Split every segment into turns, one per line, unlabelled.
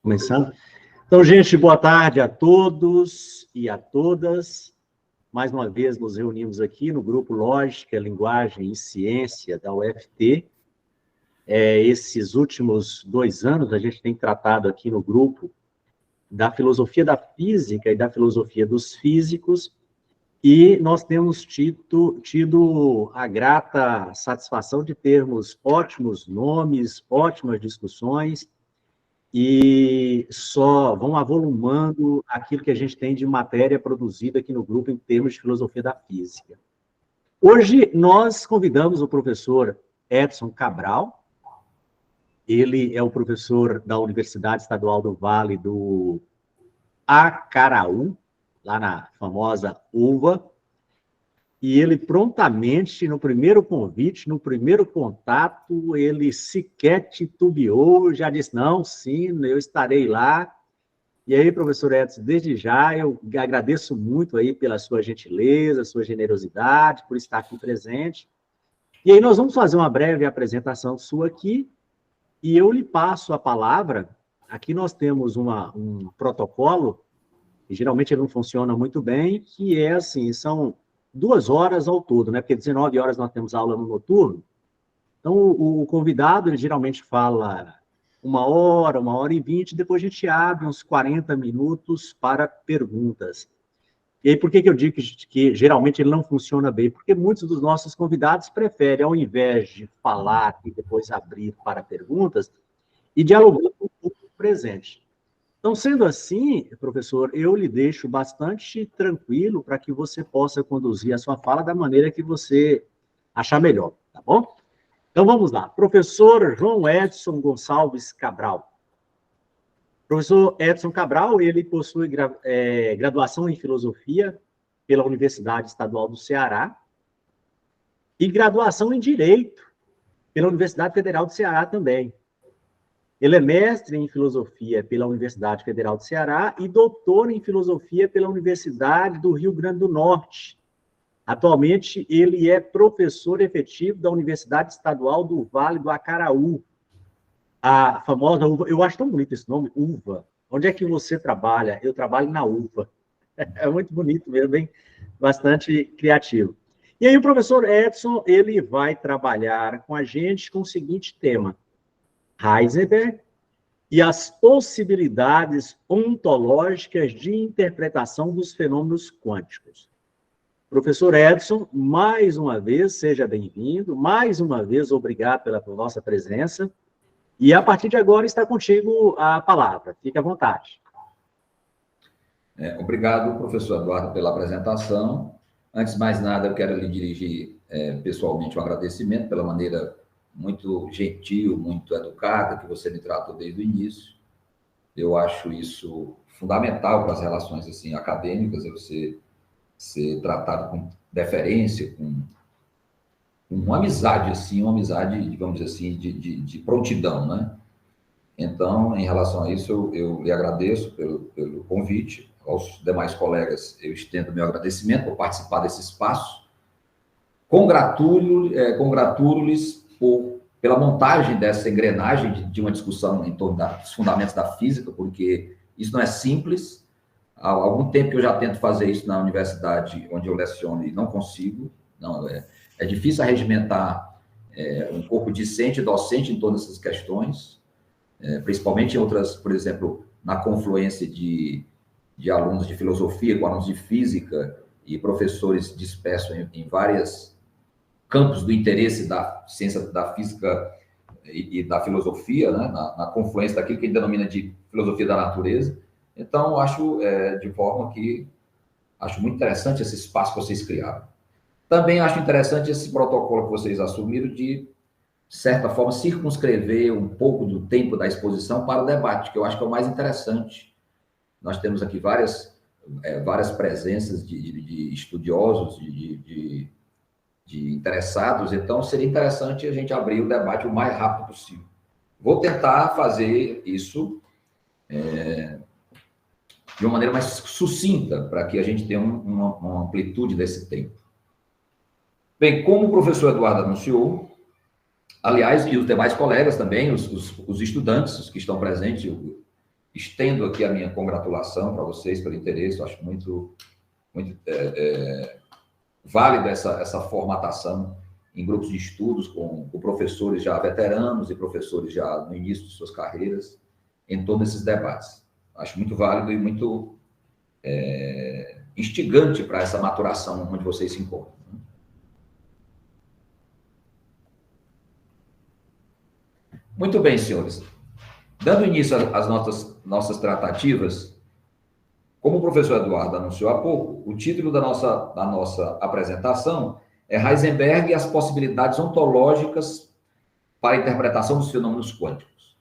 Começando. Então, gente, boa tarde a todos e a todas. Mais uma vez nos reunimos aqui no Grupo Lógica, Linguagem e Ciência da UFT. Esses últimos 2 anos, a gente tem tratado aqui no grupo da filosofia da física e da filosofia dos físicos, e nós temos tido a grata satisfação de termos ótimos nomes, ótimas discussões, e só vão avolumando aquilo que a gente tem de matéria produzida aqui no grupo em termos de filosofia da física. Hoje nós convidamos o professor Edson Cabral. Ele é o professor da Universidade Estadual do Vale do Acaraú, lá na famosa UVA, e ele prontamente, no primeiro convite, no primeiro contato, ele sequer titubeou, já disse, não, sim, eu estarei lá. E aí, professor Edson, desde já eu agradeço muito aí pela sua gentileza, sua generosidade, por estar aqui presente. E aí nós vamos fazer uma breve apresentação sua aqui, e eu lhe passo a palavra. Aqui nós temos um protocolo, e geralmente ele não funciona muito bem, que é assim, são 2 horas ao todo, né? Porque 19 horas nós temos aula no noturno. Então, o convidado, ele geralmente fala 1 hora, 1h20, depois a gente abre uns 40 minutos para perguntas. E aí, por que eu digo que geralmente ele não funciona bem? Porque muitos dos nossos convidados preferem, ao invés de falar e depois abrir para perguntas, e dialogar com o público presente. Então, sendo assim, professor, eu lhe deixo bastante tranquilo para que você possa conduzir a sua fala da maneira que você achar melhor, tá bom? Então, vamos lá. Professor João Edson Gonçalves Cabral. Professor Edson Cabral, ele possui graduação em Filosofia pela Universidade Estadual do Ceará e graduação em Direito pela Universidade Federal do Ceará também. Ele é mestre em Filosofia pela Universidade Federal do Ceará e doutor em Filosofia pela Universidade do Rio Grande do Norte. Atualmente, ele é professor efetivo da Universidade Estadual do Vale do Acaraú, a famosa UVA. Eu acho tão bonito esse nome, UVA. Onde é que você trabalha? Eu trabalho na UVA. É muito bonito mesmo, bem, bastante criativo. E aí o professor Edson, ele vai trabalhar com a gente com o seguinte tema: Heisenberg e as possibilidades ontológicas de interpretação dos fenômenos quânticos. Professor Edson, mais uma vez, seja bem-vindo, mais uma vez, obrigado pela nossa presença, e a partir de agora está contigo a palavra, fique à vontade.
Obrigado, professor Eduardo, pela apresentação. Antes de mais nada, eu quero lhe dirigir pessoalmente um agradecimento pela maneira muito gentil, muito educada, que você me tratou desde o início. Eu acho isso fundamental para as relações assim, acadêmicas, você ser tratado com deferência, com uma amizade, assim, uma amizade, digamos assim, de prontidão, né? Então, em relação a isso, eu lhe agradeço pelo convite. Aos demais colegas, eu estendo meu agradecimento por participar desse espaço. Congratulo-lhes pela montagem dessa engrenagem de uma discussão em torno dos fundamentos da física, porque isso não é simples. Há algum tempo que eu já tento fazer isso na universidade onde eu leciono e não consigo. Não, é difícil arregimentar um corpo discente e docente em torno dessas questões, principalmente em outras, por exemplo, na confluência de alunos de filosofia com alunos de física e professores dispersos em várias campos do interesse da ciência da física e da filosofia, né? na confluência daquilo que a gente denomina de filosofia da natureza. Então, acho de forma que acho muito interessante esse espaço que vocês criaram. Também acho interessante esse protocolo que vocês assumiram de certa forma, circunscrever um pouco do tempo da exposição para o debate, que eu acho que é o mais interessante. Nós temos aqui várias presenças de estudiosos, de interessados, então seria interessante a gente abrir o debate o mais rápido possível. Vou tentar fazer isso de uma maneira mais sucinta, para que a gente tenha uma amplitude desse tempo. Bem, como o professor Eduardo anunciou, aliás, e os demais colegas também, os estudantes, os que estão presentes, estendo aqui a minha congratulação para vocês pelo interesse. Eu acho muito válida essa formatação em grupos de estudos com professores já veteranos e professores já no início de suas carreiras, em todos esses debates. Acho muito válido e muito instigante para essa maturação onde vocês se encontram. Muito bem, senhores. Dando início às nossas tratativas, como o professor Eduardo anunciou há pouco, o título da nossa apresentação é Heisenberg e as possibilidades ontológicas para a interpretação dos fenômenos quânticos.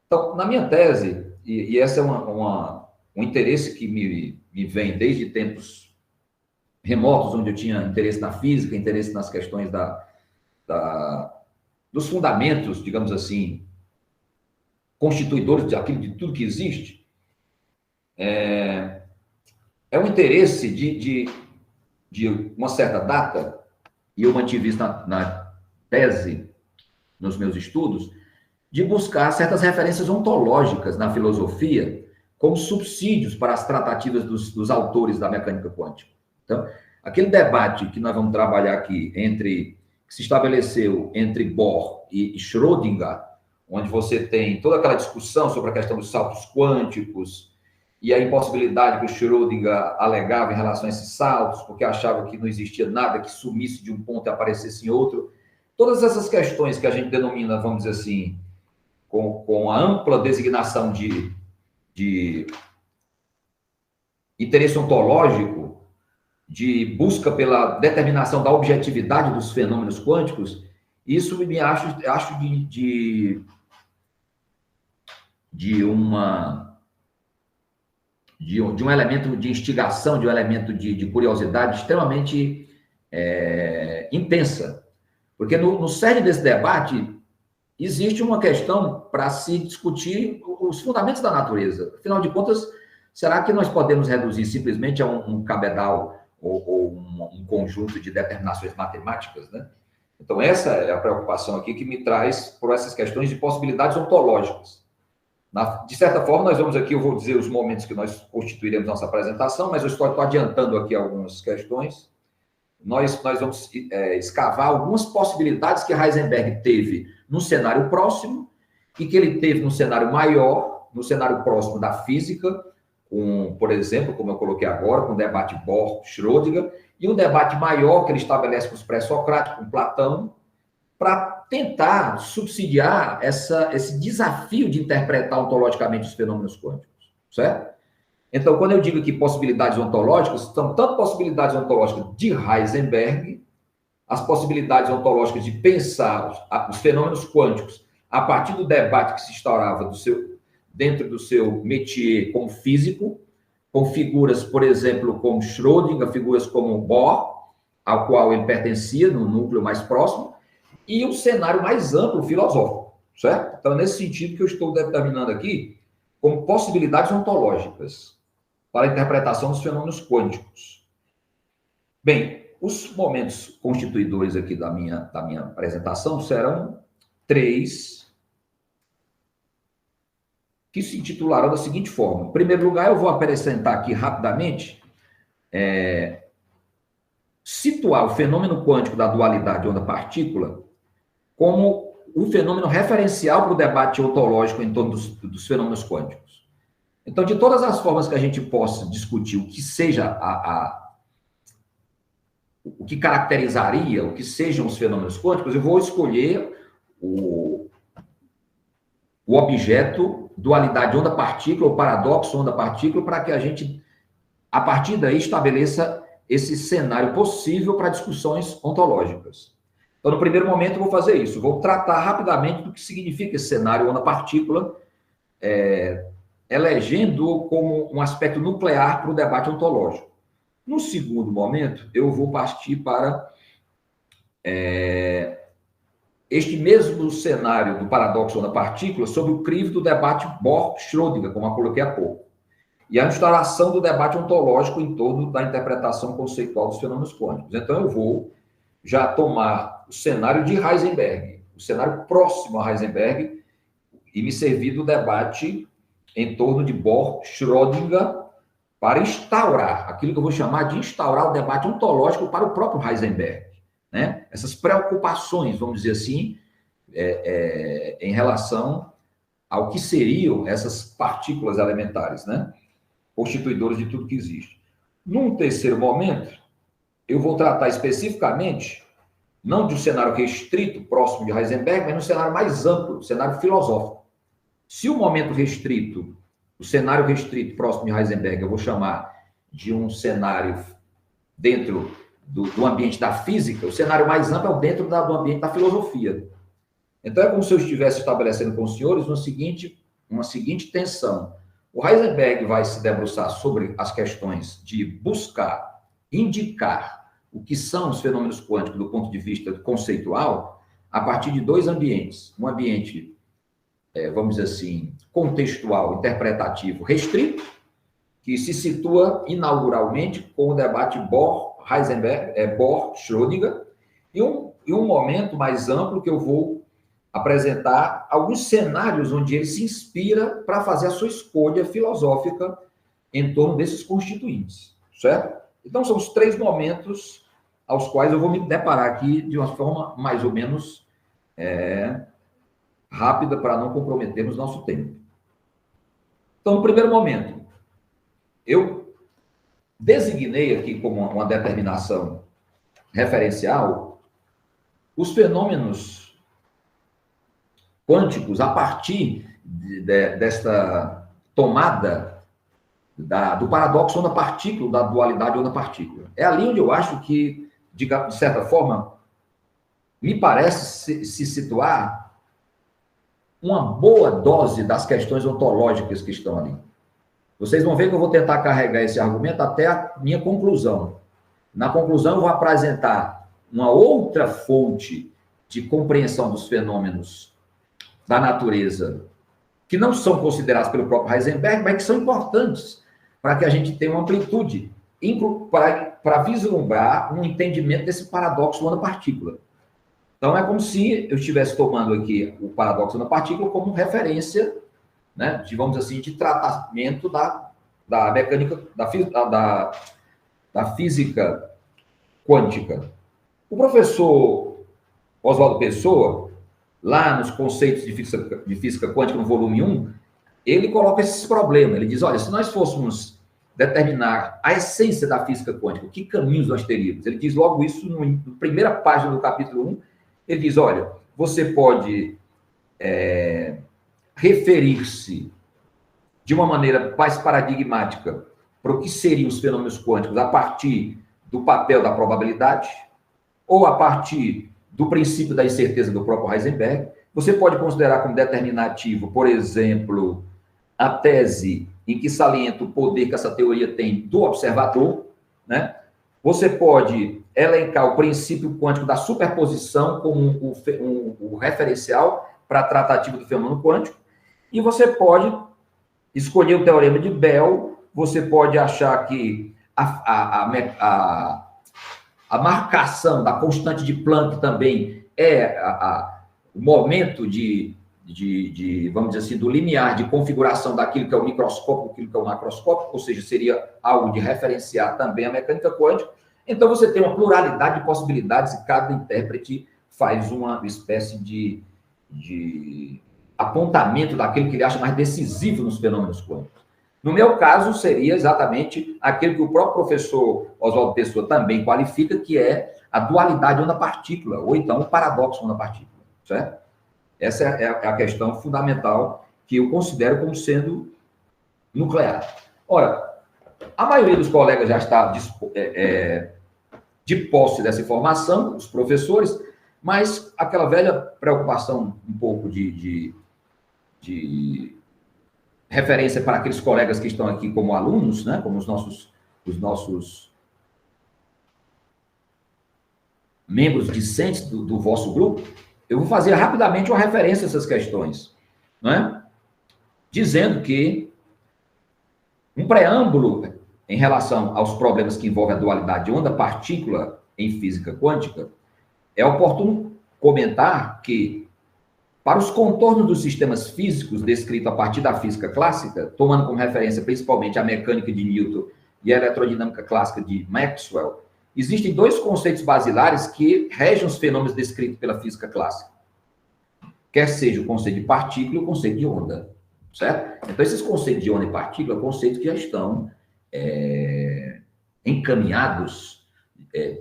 Então, na minha tese, e esse é um interesse que me vem desde tempos remotos, onde eu tinha interesse na física, interesse nas questões dos fundamentos, digamos assim, constituidores de tudo que existe, é um interesse de uma certa data, e eu mantive isso na tese, nos meus estudos, de buscar certas referências ontológicas na filosofia como subsídios para as tratativas dos autores da mecânica quântica. Então, aquele debate que nós vamos trabalhar aqui que se estabeleceu entre Bohr e Schrödinger, onde você tem toda aquela discussão sobre a questão dos saltos quânticos e a impossibilidade que o Schrödinger alegava em relação a esses saltos, porque achava que não existia nada que sumisse de um ponto e aparecesse em outro. Todas essas questões que a gente denomina, vamos dizer assim, com a ampla designação de interesse ontológico, de busca pela determinação da objetividade dos fenômenos quânticos, isso me acho de um elemento de instigação, de um elemento de curiosidade extremamente intensa. Porque no cerne desse debate existe uma questão para se discutir os fundamentos da natureza. Afinal de contas, será que nós podemos reduzir simplesmente a um cabedal ou um conjunto de determinações matemáticas, né? Então, essa é a preocupação aqui que me traz por essas questões de possibilidades ontológicas. De certa forma, nós vamos aqui, eu vou dizer os momentos que nós constituiremos nossa apresentação, mas eu estou adiantando aqui algumas questões. Nós vamos escavar algumas possibilidades que Heisenberg teve no cenário próximo e que ele teve no cenário maior, no cenário próximo da física, por exemplo, como eu coloquei agora, com o debate Bohr-Schrödinger, e um debate maior que ele estabelece com os pré-socráticos, com Platão, para tentar subsidiar esse desafio de interpretar ontologicamente os fenômenos quânticos, certo? Então, quando eu digo que possibilidades ontológicas, são tanto possibilidades ontológicas de Heisenberg, as possibilidades ontológicas de pensar os fenômenos quânticos a partir do debate que se instaurava dentro do seu métier como físico, com figuras, por exemplo, como Schrödinger, figuras como Bohr, ao qual ele pertencia, no núcleo mais próximo, e um cenário mais amplo, filosófico, certo? Então, é nesse sentido que eu estou determinando aqui como possibilidades ontológicas para a interpretação dos fenômenos quânticos. Bem, os momentos constituidores aqui da minha apresentação serão 3, que se intitularão da seguinte forma. Em primeiro lugar, eu vou apresentar aqui rapidamente, situar o fenômeno quântico da dualidade onda-partícula como um fenômeno referencial para o debate ontológico em torno dos fenômenos quânticos. Então, de todas as formas que a gente possa discutir o que seja o que caracterizaria, o que sejam os fenômenos quânticos, eu vou escolher o objeto dualidade onda-partícula, ou paradoxo onda-partícula, para que a gente, a partir daí, estabeleça esse cenário possível para discussões ontológicas. Então, no primeiro momento, eu vou fazer isso. Vou tratar rapidamente do que significa esse cenário onda-partícula, elegendo-o como um aspecto nuclear para o debate ontológico. No segundo momento, eu vou partir para este mesmo cenário do paradoxo onda-partícula sob o crivo do debate Bohr-Schrödinger, como eu coloquei há pouco, e a instalação do debate ontológico em torno da interpretação conceitual dos fenômenos quânticos. Então, eu vou já tomar o cenário de Heisenberg, o cenário próximo a Heisenberg, e me servir do debate em torno de Bohr-Schrödinger para instaurar, aquilo que eu vou chamar de instaurar o debate ontológico para o próprio Heisenberg, né? Essas preocupações, vamos dizer assim, em relação ao que seriam essas partículas elementares, né? Constituidoras de tudo que existe. Num terceiro momento, eu vou tratar especificamente, não de um cenário restrito, próximo de Heisenberg, mas num cenário mais amplo, cenário filosófico. Se o momento restrito, o cenário restrito próximo de Heisenberg, eu vou chamar de um cenário dentro do ambiente da física, o cenário mais amplo é dentro do ambiente da filosofia. Então, é como se eu estivesse estabelecendo com os senhores uma seguinte tensão. O Heisenberg vai se debruçar sobre as questões de buscar, indicar o que são os fenômenos quânticos do ponto de vista conceitual, a partir de dois ambientes. Um ambiente, vamos dizer assim, contextual, interpretativo, restrito, que se situa inauguralmente com o debate Bohr-Schrödinger, e um momento mais amplo que eu vou apresentar alguns cenários onde ele se inspira para fazer a sua escolha filosófica em torno desses constituintes, certo? Então, são os três momentos aos quais eu vou me deparar aqui de uma forma mais ou menos rápida para não comprometermos nosso tempo. Então, no primeiro momento, eu designei aqui como uma determinação referencial os fenômenos quânticos a partir desta tomada do paradoxo onda-partícula, da dualidade onda-partícula. É ali onde eu acho que, de certa forma, me parece se situar uma boa dose das questões ontológicas que estão ali. Vocês vão ver que eu vou tentar carregar esse argumento até a minha conclusão. Na conclusão, eu vou apresentar uma outra fonte de compreensão dos fenômenos da natureza, que não são considerados pelo próprio Heisenberg, mas que são importantes para que a gente tenha uma amplitude, para vislumbrar um entendimento desse paradoxo onda-partícula. Então, é como se eu estivesse tomando aqui o paradoxo onda-partícula como referência, né, vamos dizer assim, de tratamento da mecânica, da física quântica. O professor Oswaldo Pessoa, lá nos conceitos de física quântica, no volume 1, ele coloca esses problemas. Ele diz, olha, se nós fôssemos determinar a essência da física quântica, que caminhos nós teríamos? Ele diz logo isso na primeira página do capítulo 1. Ele diz, olha, você pode referir-se de uma maneira mais paradigmática para o que seriam os fenômenos quânticos a partir do papel da probabilidade ou a partir do princípio da incerteza do próprio Heisenberg. Você pode considerar como determinativo, por exemplo, a tese em que salienta o poder que essa teoria tem do observador, né? Você pode elencar o princípio quântico da superposição como o referencial para a tratativa do fenômeno quântico, e você pode escolher o teorema de Bell. Você pode achar que a marcação da constante de Planck também é o momento vamos dizer assim, do limiar de configuração daquilo que é o microscópio, daquilo que é o macroscópio, ou seja, seria algo de referenciar também a mecânica quântica. Então, você tem uma pluralidade de possibilidades e cada intérprete faz uma espécie de apontamento daquilo que ele acha mais decisivo nos fenômenos quânticos. No meu caso, seria exatamente aquele que o próprio professor Oswaldo Pessoa também qualifica, que é a dualidade onda-partícula, ou então o paradoxo onda-partícula, certo? Essa é a questão fundamental que eu considero como sendo nuclear. Ora, a maioria dos colegas já está de posse dessa informação, os professores, mas aquela velha preocupação um pouco de referência para aqueles colegas que estão aqui como alunos, né, como os nossos membros discentes do vosso grupo, eu vou fazer rapidamente uma referência a essas questões, né? Dizendo que um preâmbulo em relação aos problemas que envolvem a dualidade onda-partícula em física quântica, é oportuno comentar que Para os contornos dos sistemas físicos descritos a partir da física clássica, tomando como referência principalmente a mecânica de Newton e a eletrodinâmica clássica de Maxwell, existem dois conceitos basilares que regem os fenômenos descritos pela física clássica. Quer seja o conceito de partícula e o conceito de onda, certo? Então, esses conceitos de onda e partícula, conceitos que já estão encaminhados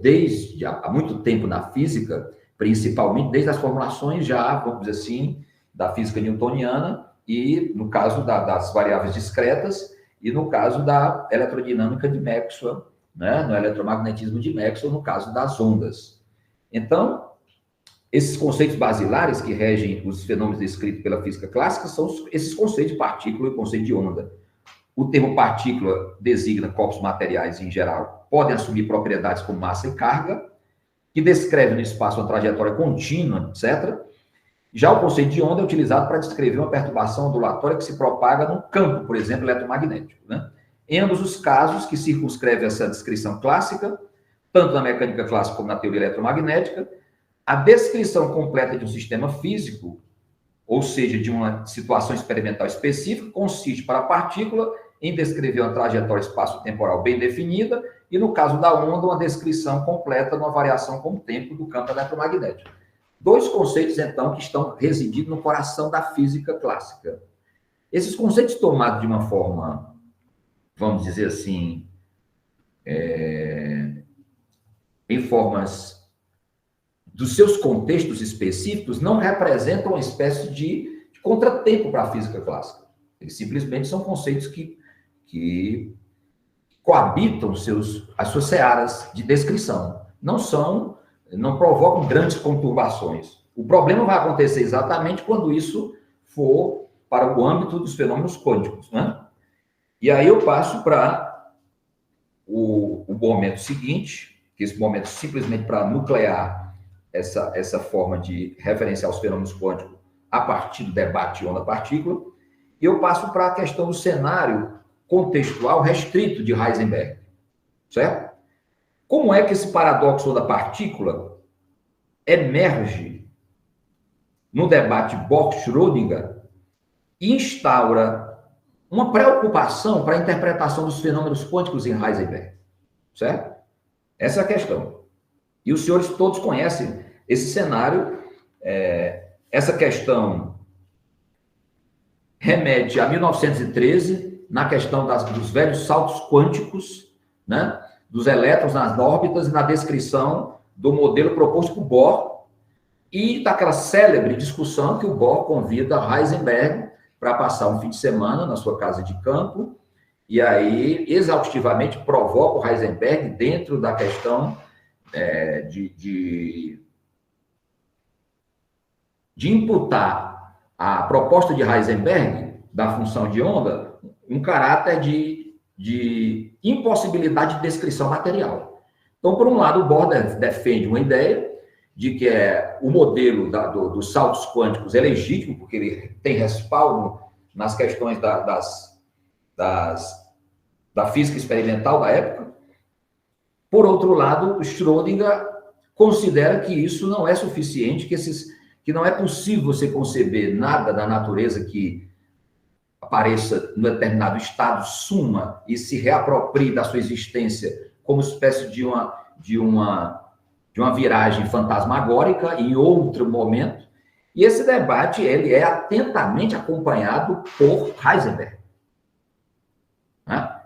desde há muito tempo na física, principalmente desde as formulações já, vamos dizer assim, da física newtoniana e, no caso das variáveis discretas, e no caso da eletrodinâmica de Maxwell, né? No eletromagnetismo de Maxwell, no caso das ondas. Então, esses conceitos basilares que regem os fenômenos descritos pela física clássica são esses conceitos de partícula e conceito de onda. O termo partícula designa corpos materiais em geral, podem assumir propriedades como massa e carga, que descreve no espaço uma trajetória contínua, etc. Já o conceito de onda é utilizado para descrever uma perturbação ondulatória que se propaga num campo, por exemplo, eletromagnético, né? Em ambos os casos que circunscreve essa descrição clássica, tanto na mecânica clássica como na teoria eletromagnética, a descrição completa de um sistema físico, ou seja, de uma situação experimental específica, consiste para a partícula em descrever uma trajetória espaço-temporal bem definida e, no caso da onda, uma descrição completa de uma variação com o tempo do campo eletromagnético. Dois conceitos, então, que estão residindo no coração da física clássica. Esses conceitos tomados de uma forma, vamos dizer assim, em formas dos seus contextos específicos, não representam uma espécie de contratempo para a física clássica. Eles simplesmente são conceitos que coabitam as suas searas de descrição. Não provocam grandes conturbações. O problema vai acontecer exatamente quando isso for para o âmbito dos fenômenos quânticos, né? E aí eu passo para o momento seguinte, que esse momento simplesmente para nuclear essa forma de referenciar os fenômenos quânticos a partir do debate onda-partícula, e eu passo para a questão do cenário contextual restrito de Heisenberg, certo? Como é que esse paradoxo da partícula emerge no debate Bohr-Schrödinger e instaura uma preocupação para a interpretação dos fenômenos quânticos em Heisenberg, certo? Essa é a questão. E os senhores todos conhecem esse cenário. Essa questão remete a 1913, na questão dos velhos saltos quânticos, né? Dos elétrons nas órbitas e na descrição do modelo proposto por Bohr, e daquela célebre discussão que o Bohr convida Heisenberg para passar um fim de semana na sua casa de campo, e aí exaustivamente provoca o Heisenberg dentro da questão de imputar à proposta de Heisenberg da função de onda um caráter de impossibilidade de descrição material. Então, por um lado, o Bohr defende uma ideia de que o modelo dos saltos quânticos é legítimo, porque ele tem respaldo nas questões da física experimental da época. Por outro lado, o Schrödinger considera que isso não é suficiente, que não é possível você conceber nada da natureza que apareça em determinado estado, suma e se reaproprie da sua existência como espécie de uma viragem fantasmagórica em outro momento. E esse debate ele é atentamente acompanhado por Heisenberg. Né?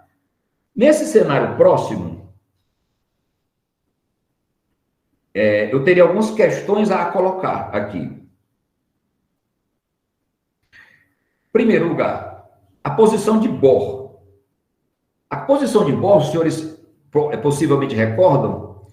Nesse cenário próximo, eu teria algumas questões a colocar aqui. Em primeiro lugar, a posição de Bohr. A posição de Bohr, os senhores possivelmente recordam,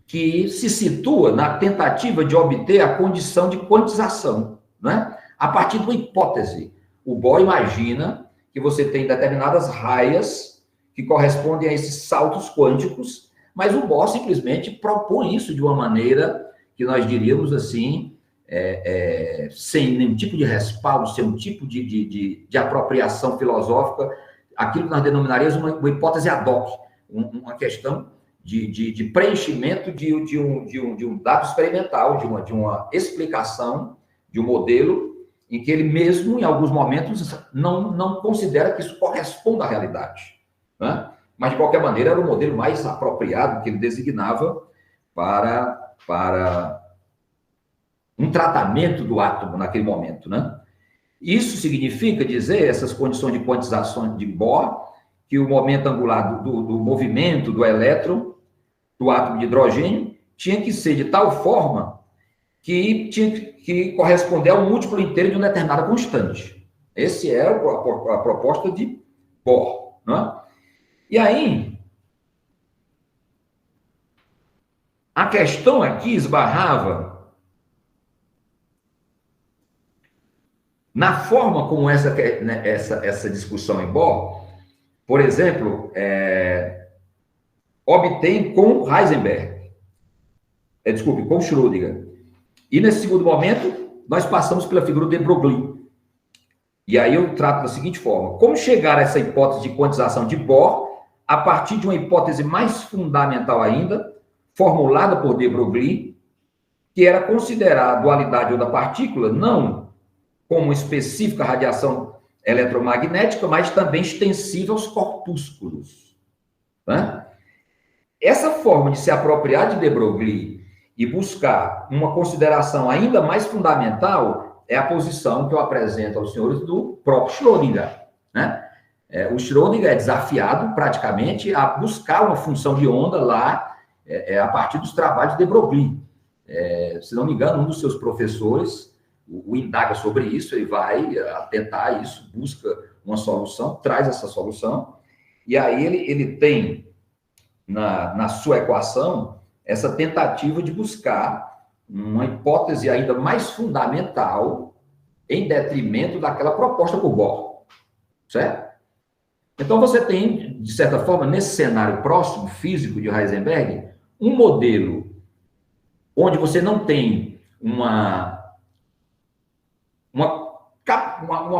que se situa na tentativa de obter a condição de quantização, né? A partir de uma hipótese. O Bohr imagina que você tem determinadas raias que correspondem a esses saltos quânticos, mas o Bohr simplesmente propõe isso de uma maneira que nós diríamos assim, sem nenhum tipo de respaldo, sem um tipo de apropriação filosófica, aquilo que nós denominaríamos uma hipótese ad hoc, uma questão de preenchimento de um dado experimental, de uma explicação de um modelo em que ele mesmo, em alguns momentos, não considera que isso corresponda à realidade, né? Mas, de qualquer maneira, era o modelo mais apropriado que ele designava para um tratamento do átomo naquele momento, né? Isso significa dizer, essas condições de quantização de Bohr, que o momento angular do movimento do elétron, do átomo de hidrogênio, tinha que ser de tal forma que tinha que corresponder ao múltiplo inteiro de uma determinada constante. Essa é a proposta de Bohr, né? E aí, a questão aqui esbarrava na forma como essa discussão em Bohr, por exemplo, obtém com Heisenberg, com Schrödinger. E nesse segundo momento, nós passamos pela figura de Broglie. E aí eu trato da seguinte forma: como chegar a essa hipótese de quantização de Bohr a partir de uma hipótese mais fundamental ainda, formulada por de Broglie, que era considerar a dualidade da partícula não como específica radiação eletromagnética, mas também extensiva aos corpúsculos, né? Essa forma de se apropriar de Broglie e buscar uma consideração ainda mais fundamental é a posição que eu apresento aos senhores do próprio Schrödinger, né? O Schrödinger é desafiado praticamente a buscar uma função de onda lá a partir dos trabalhos de Broglie. Se não me engano, um dos seus professores o indaga sobre isso, ele vai atentar isso, busca uma solução, traz essa solução, e aí ele tem na sua equação essa tentativa de buscar uma hipótese ainda mais fundamental em detrimento daquela proposta por Bohr, certo? Então você tem, de certa forma, nesse cenário próximo, físico de Heisenberg, um modelo onde você não tem uma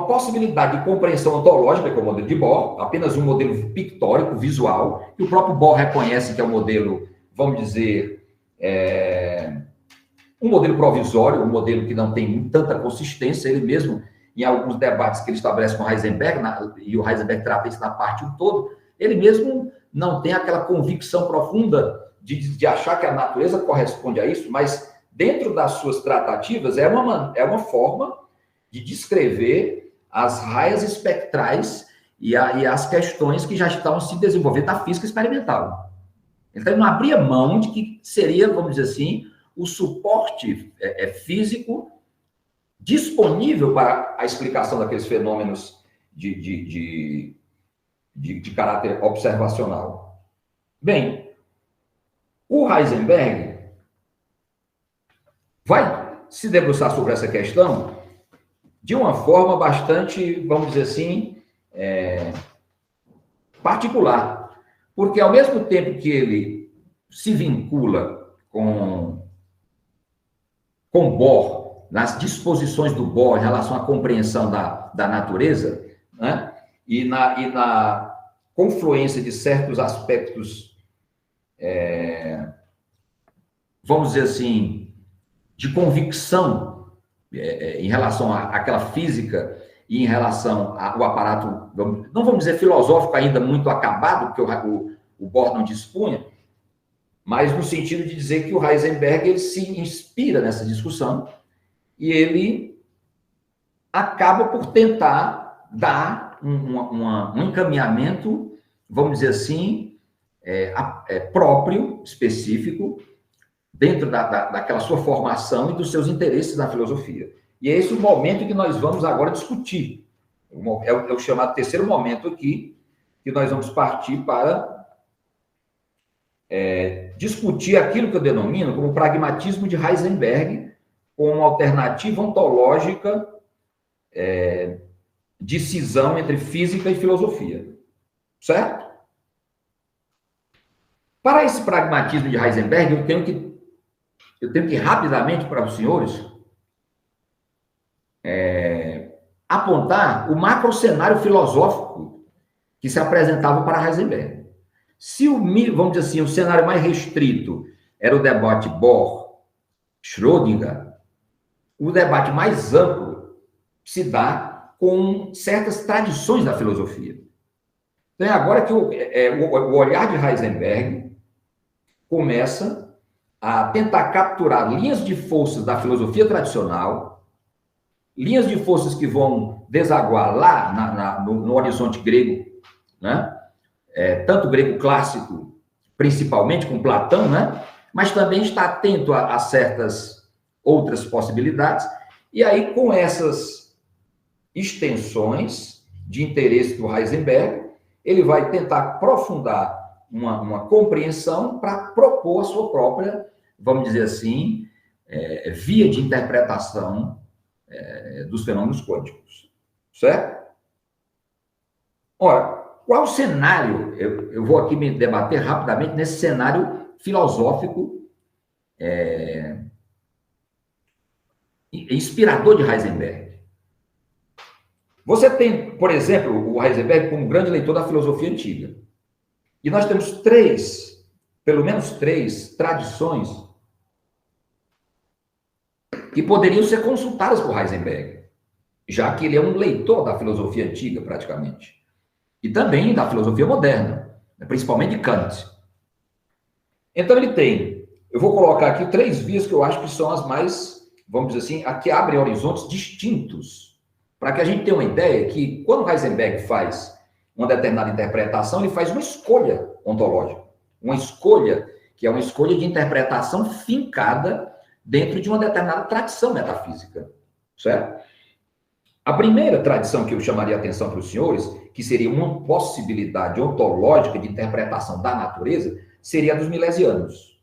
possibilidade de compreensão ontológica, que é o modelo de Bohr, apenas um modelo pictórico, visual, que o próprio Bohr reconhece que é um modelo, vamos dizer, um modelo provisório, um modelo que não tem tanta consistência. Ele mesmo, em alguns debates que ele estabelece com Heisenberg, e o Heisenberg trata isso na parte do todo, ele mesmo não tem aquela convicção profunda de achar que a natureza corresponde a isso, mas dentro das suas tratativas é uma forma de descrever as raias espectrais e as questões que já estavam se desenvolvendo na física experimental. Então, não abria mão de que seria, vamos dizer assim, o suporte físico disponível para a explicação daqueles fenômenos de caráter observacional. Bem, o Heisenberg vai se debruçar sobre essa questão de uma forma bastante, vamos dizer assim, particular. Porque, ao mesmo tempo que ele se vincula com Bohr, nas disposições do Bohr em relação à compreensão da natureza, né? e na confluência de certos aspectos, vamos dizer assim, de convicção em relação àquela física e em relação ao aparato, não vamos dizer filosófico ainda muito acabado, porque o Bohr não dispunha, mas no sentido de dizer que o Heisenberg ele se inspira nessa discussão e ele acaba por tentar dar um encaminhamento, vamos dizer assim, próprio, específico, dentro daquela sua formação e dos seus interesses na filosofia. E é esse o momento que nós vamos agora discutir. É o chamado terceiro momento aqui, que nós vamos partir para discutir aquilo que eu denomino como o pragmatismo de Heisenberg, como uma alternativa ontológica de cisão entre física e filosofia. Certo? Para esse pragmatismo de Heisenberg, eu tenho que rapidamente para os senhores apontar o macrocenário filosófico que se apresentava para Heisenberg. Se vamos dizer assim, o cenário mais restrito era o debate Bohr-Schrödinger, o debate mais amplo se dá com certas tradições da filosofia. Então, é agora que o olhar de Heisenberg começa a tentar capturar linhas de forças da filosofia tradicional, linhas de forças que vão desaguar lá no horizonte grego, né? Tanto grego clássico, principalmente com Platão, né? Mas também está atento a certas outras possibilidades. E aí, com essas extensões de interesse do Heisenberg, ele vai tentar aprofundar uma compreensão para propor a sua própria, vamos dizer assim, via de interpretação dos fenômenos quânticos. Certo? Ora, qual o cenário? Eu vou aqui me debater rapidamente nesse cenário filosófico inspirador de Heisenberg. Você tem, por exemplo, o Heisenberg como grande leitor da filosofia antiga. E nós temos pelo menos três tradições que poderiam ser consultadas por Heisenberg, já que ele é um leitor da filosofia antiga, praticamente. E também da filosofia moderna, principalmente de Kant. Então ele tem, eu vou colocar aqui 3 vias que eu acho que são as mais, vamos dizer assim, a que abrem horizontes distintos, para que a gente tenha uma ideia que quando Heisenberg faz uma determinada interpretação, ele faz uma escolha ontológica, uma escolha que é uma escolha de interpretação fincada dentro de uma determinada tradição metafísica, certo? A primeira tradição que eu chamaria a atenção para os senhores, que seria uma possibilidade ontológica de interpretação da natureza, seria a dos milesianos,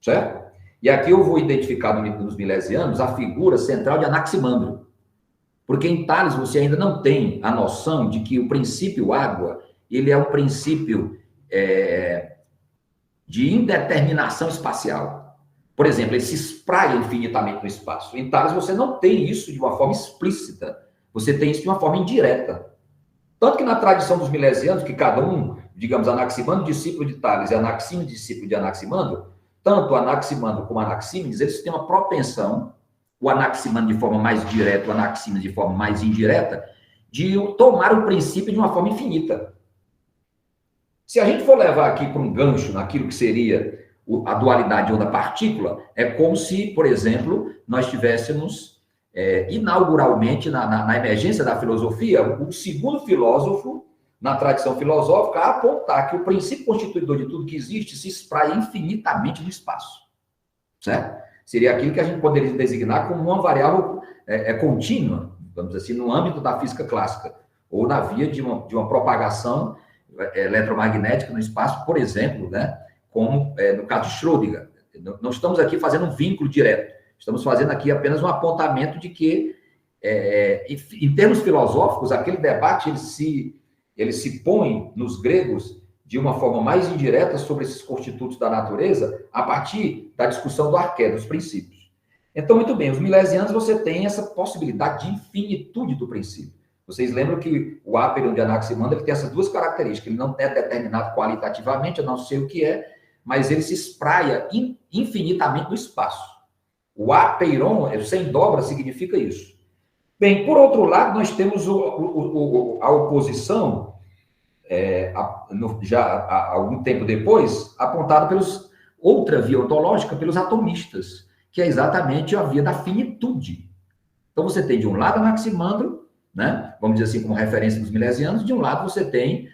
certo? E aqui eu vou identificar nos milesianos a figura central de Anaximandro, porque em Tales você ainda não tem a noção de que o princípio água, ele é um princípio de indeterminação espacial. Por exemplo, ele se espraia infinitamente no espaço. Em Tales você não tem isso de uma forma explícita, você tem isso de uma forma indireta. Tanto que na tradição dos milesianos, que cada um, digamos, Anaximandro, discípulo de Tales, e Anaxímenes, discípulo de Anaximandro, tanto Anaximandro como Anaxímenes, eles têm uma propensão, o Anaximandro de forma mais direta, o Anaxímenes de forma mais indireta, de tomar o princípio de uma forma infinita. Se a gente for levar aqui para um gancho naquilo que seria a dualidade onda-partícula, é como se, por exemplo, nós tivéssemos inauguralmente, na emergência da filosofia, o segundo filósofo, na tradição filosófica, a apontar que o princípio constituidor de tudo que existe se espraia infinitamente no espaço. Certo? Seria aquilo que a gente poderia designar como uma variável contínua, vamos dizer assim, no âmbito da física clássica, ou na via de uma propagação eletromagnética no espaço, por exemplo, né? Como no caso de Schrödinger. Não estamos aqui fazendo um vínculo direto, estamos fazendo aqui apenas um apontamento de que, em termos filosóficos, aquele debate ele se põe nos gregos de uma forma mais indireta sobre esses constitutos da natureza a partir da discussão do arqué, dos princípios. Então, muito bem, os milesianos você tem essa possibilidade de infinitude do princípio. Vocês lembram que o áperon de Anaximandro ele tem essas duas características, ele não é determinado qualitativamente, eu não sei o que é, mas ele se espraia infinitamente no espaço. O apeiron, sem dobra, significa isso. Bem, por outro lado, nós temos a oposição, já há algum tempo depois, apontada outra via ontológica pelos atomistas, que é exatamente a via da finitude. Então, você tem, de um lado, Anaximandro, né? Vamos dizer assim, como referência dos milesianos, de um lado você tem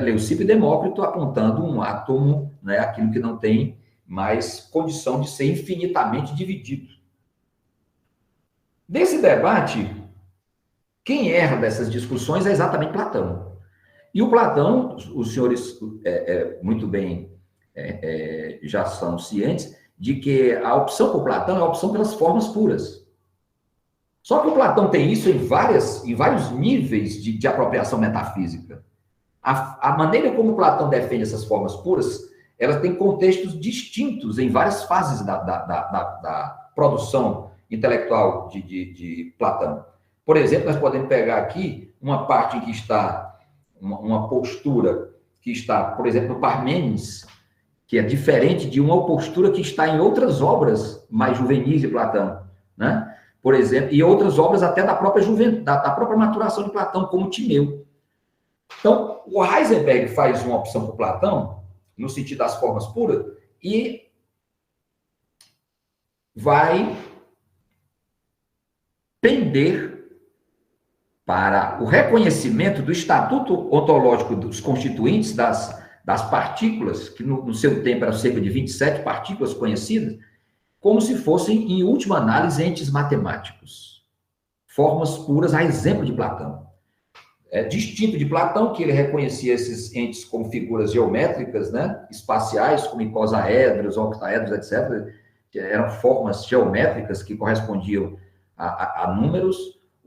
Leucipo e Demócrito apontando um átomo, né? Aquilo que não tem mais condição de ser infinitamente dividido. Nesse debate, quem erra dessas discussões é exatamente Platão. E o Platão, os senhores muito bem já são cientes de que a opção por Platão é a opção pelas formas puras. Só que o Platão tem isso em vários níveis de apropriação metafísica. A maneira como Platão defende essas formas puras, ela tem contextos distintos em várias fases da produção intelectual de Platão. Por exemplo, nós podemos pegar aqui uma parte em que está uma postura que está, por exemplo, no Parmênides, que é diferente de uma postura que está em outras obras mais juvenis de Platão, né? por exemplo, e outras obras até da própria juventude, da própria maturação de Platão, como Timeu. Então, o Heisenberg faz uma opção por Platão, no sentido das formas puras, e vai pender para o reconhecimento do estatuto ontológico dos constituintes das partículas, que no seu tempo eram cerca de 27 partículas conhecidas, como se fossem, em última análise, entes matemáticos. Formas puras, a exemplo de Platão. Distinto de Platão, que ele reconhecia esses entes como figuras geométricas, né, espaciais, como icosaedros, octaedros, etc., que eram formas geométricas que correspondiam a números.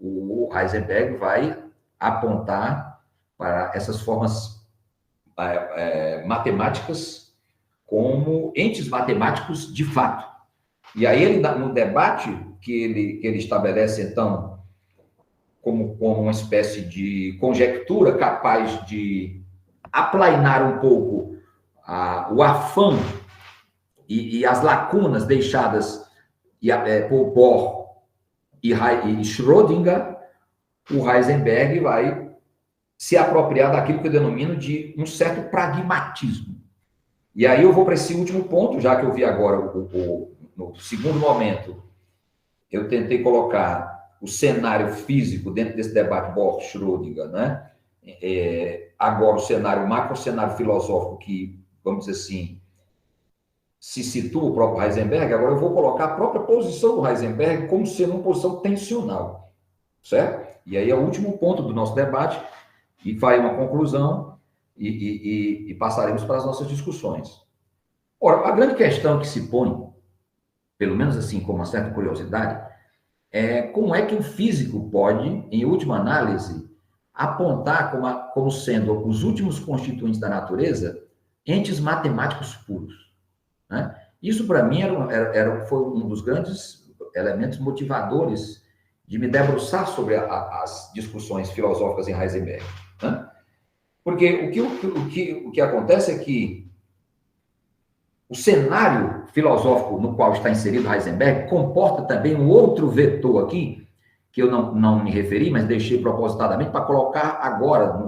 O Heisenberg vai apontar para essas formas matemáticas como entes matemáticos de fato. E aí, ele, no debate que ele estabelece, então, como uma espécie de conjectura capaz de aplainar um pouco o afã e as lacunas deixadas por Bohr e Schrödinger, o Heisenberg vai se apropriar daquilo que eu denomino de um certo pragmatismo. E aí eu vou para esse último ponto, já que eu vi agora no segundo momento, eu tentei colocar o cenário físico dentro desse debate Bohr-Schrödinger, né? Agora o cenário macro, o cenário filosófico que, vamos dizer assim, se situa o próprio Heisenberg. Agora eu vou colocar a própria posição do Heisenberg como sendo uma posição tensional, certo? E aí é o último ponto do nosso debate, e vai uma conclusão, e passaremos para as nossas discussões. Ora, a grande questão que se põe, pelo menos assim, com uma certa curiosidade, como é que o físico pode, em última análise, apontar como sendo os últimos constituintes da natureza entes matemáticos puros, né? Isso, para mim, foi um dos grandes elementos motivadores de me debruçar sobre as discussões filosóficas em Heisenberg, né? Porque o que acontece é que o cenário filosófico no qual está inserido Heisenberg comporta também um outro vetor aqui, que eu não me referi, mas deixei propositadamente para colocar agora,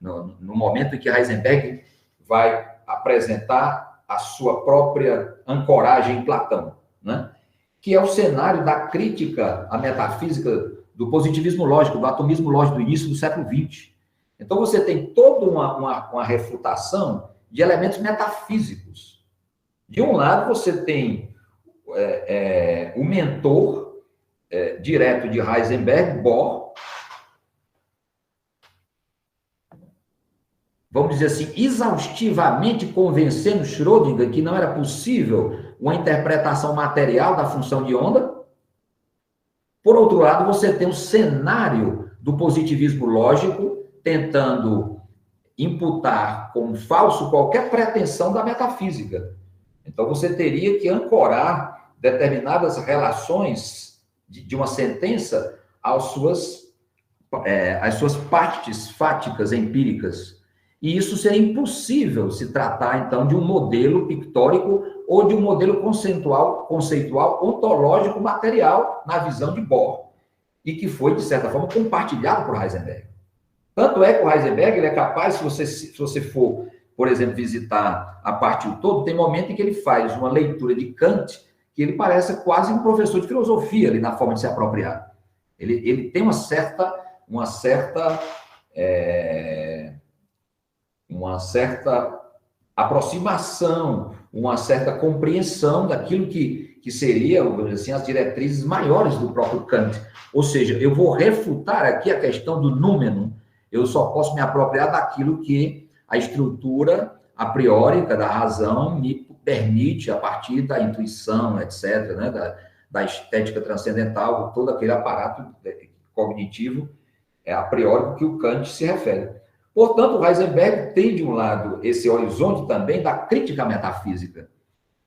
no momento em que Heisenberg vai apresentar a sua própria ancoragem em Platão, né? Que é o cenário da crítica à metafísica do positivismo lógico, do atomismo lógico do início do século XX. Então, você tem toda uma refutação de elementos metafísicos. De um lado, você tem o mentor direto de Heisenberg, Bohr, vamos dizer assim, exaustivamente convencendo Schrödinger que não era possível uma interpretação material da função de onda. Por outro lado, você tem o cenário do positivismo lógico tentando imputar como falso qualquer pretensão da metafísica. Então, você teria que ancorar determinadas relações de uma sentença às suas partes fáticas, empíricas. E isso seria impossível se tratar, então, de um modelo pictórico ou de um modelo conceitual ontológico material na visão de Bohr, e que foi, de certa forma, compartilhado por Heisenberg. Tanto é que o Heisenberg ele é capaz, se você for, por exemplo, visitar a parte do todo, tem momento em que ele faz uma leitura de Kant que ele parece quase um professor de filosofia ali na forma de se apropriar. Ele tem uma certa aproximação, uma certa compreensão daquilo que seria, vamos dizer assim, as diretrizes maiores do próprio Kant. Ou seja, eu vou refutar aqui a questão do númeno, eu só posso me apropriar daquilo que a estrutura a priórica da razão me permite, a partir da intuição, etc., né, da estética transcendental, todo aquele aparato cognitivo a priori que o Kant se refere. Portanto, o Heisenberg tem, de um lado, esse horizonte também da crítica metafísica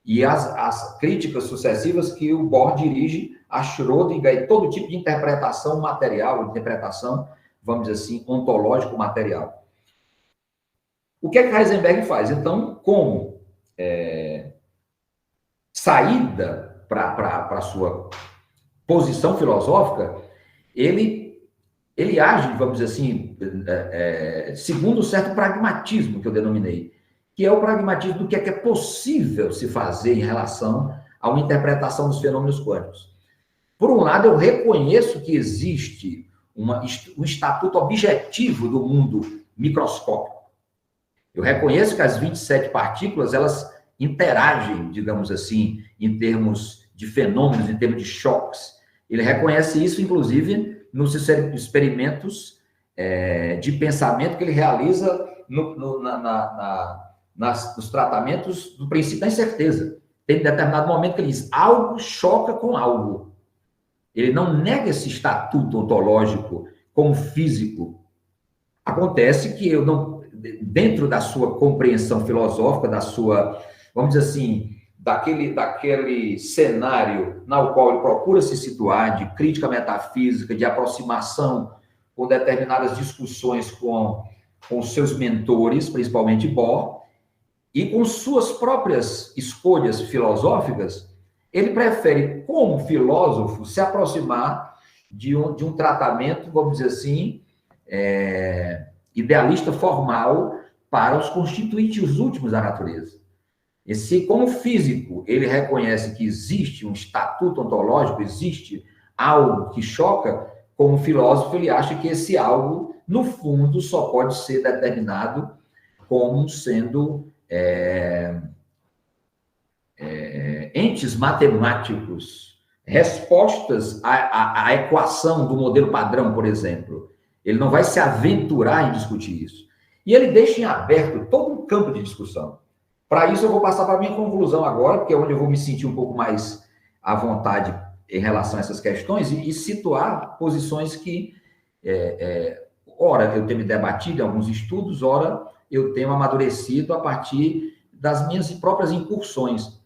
e as críticas sucessivas que o Bohr dirige a Schrödinger e todo tipo de interpretação material, interpretação, vamos dizer assim, ontológico-material. O que é que Heisenberg faz? Então, como saída para a sua posição filosófica, ele age, vamos dizer assim, segundo um certo pragmatismo que eu denominei, que é o pragmatismo do que é possível se fazer em relação a uma interpretação dos fenômenos quânticos. Por um lado, eu reconheço que existe um estatuto objetivo do mundo microscópico. Eu reconheço que as 27 partículas, elas interagem, digamos assim, em termos de fenômenos, em termos de choques. Ele reconhece isso, inclusive, nos experimentos de pensamento que ele realiza nos tratamentos do princípio da incerteza. Tem determinado momento que ele diz, algo choca com algo. Ele não nega esse estatuto ontológico como físico. Acontece que eu não, dentro da sua compreensão filosófica, da sua, vamos dizer assim, daquele cenário no qual ele procura se situar, de crítica metafísica, de aproximação com determinadas discussões com seus mentores, principalmente Bohr, e com suas próprias escolhas filosóficas, ele prefere, como filósofo, se aproximar de um tratamento, vamos dizer assim, idealista formal para os constituintes últimos da natureza. E se, como físico, ele reconhece que existe um estatuto ontológico, existe algo que choca, como filósofo, ele acha que esse algo, no fundo, só pode ser determinado como sendo entes matemáticos, respostas à equação do modelo padrão, por exemplo. Ele não vai se aventurar em discutir isso. E ele deixa em aberto todo um campo de discussão. Para isso, eu vou passar para a minha conclusão agora, porque é onde eu vou me sentir um pouco mais à vontade em relação a essas questões e situar posições que, ora, eu tenho me debatido em alguns estudos, ora, eu tenho amadurecido a partir das minhas próprias incursões.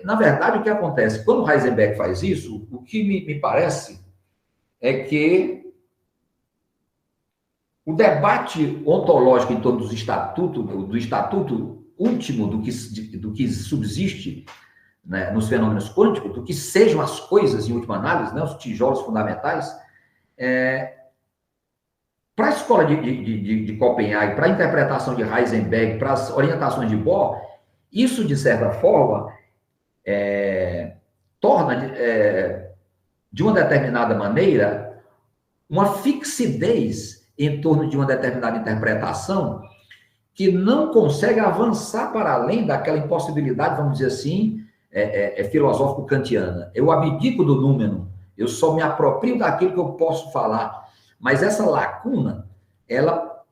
Na verdade, o que acontece? Quando Heisenberg faz isso, o que me parece é que o debate ontológico em torno do estatuto último do que subsiste, né, nos fenômenos quânticos, do que sejam as coisas, em última análise, né, os tijolos fundamentais, para a escola de Copenhague, para a interpretação de Heisenberg, para as orientações de Bohr, isso, de certa forma, torna, de uma determinada maneira, uma fixidez em torno de uma determinada interpretação que não consegue avançar para além daquela impossibilidade, vamos dizer assim, filosófico-kantiana. Eu abdico do número, eu só me aproprio daquilo que eu posso falar. Mas essa lacuna, ela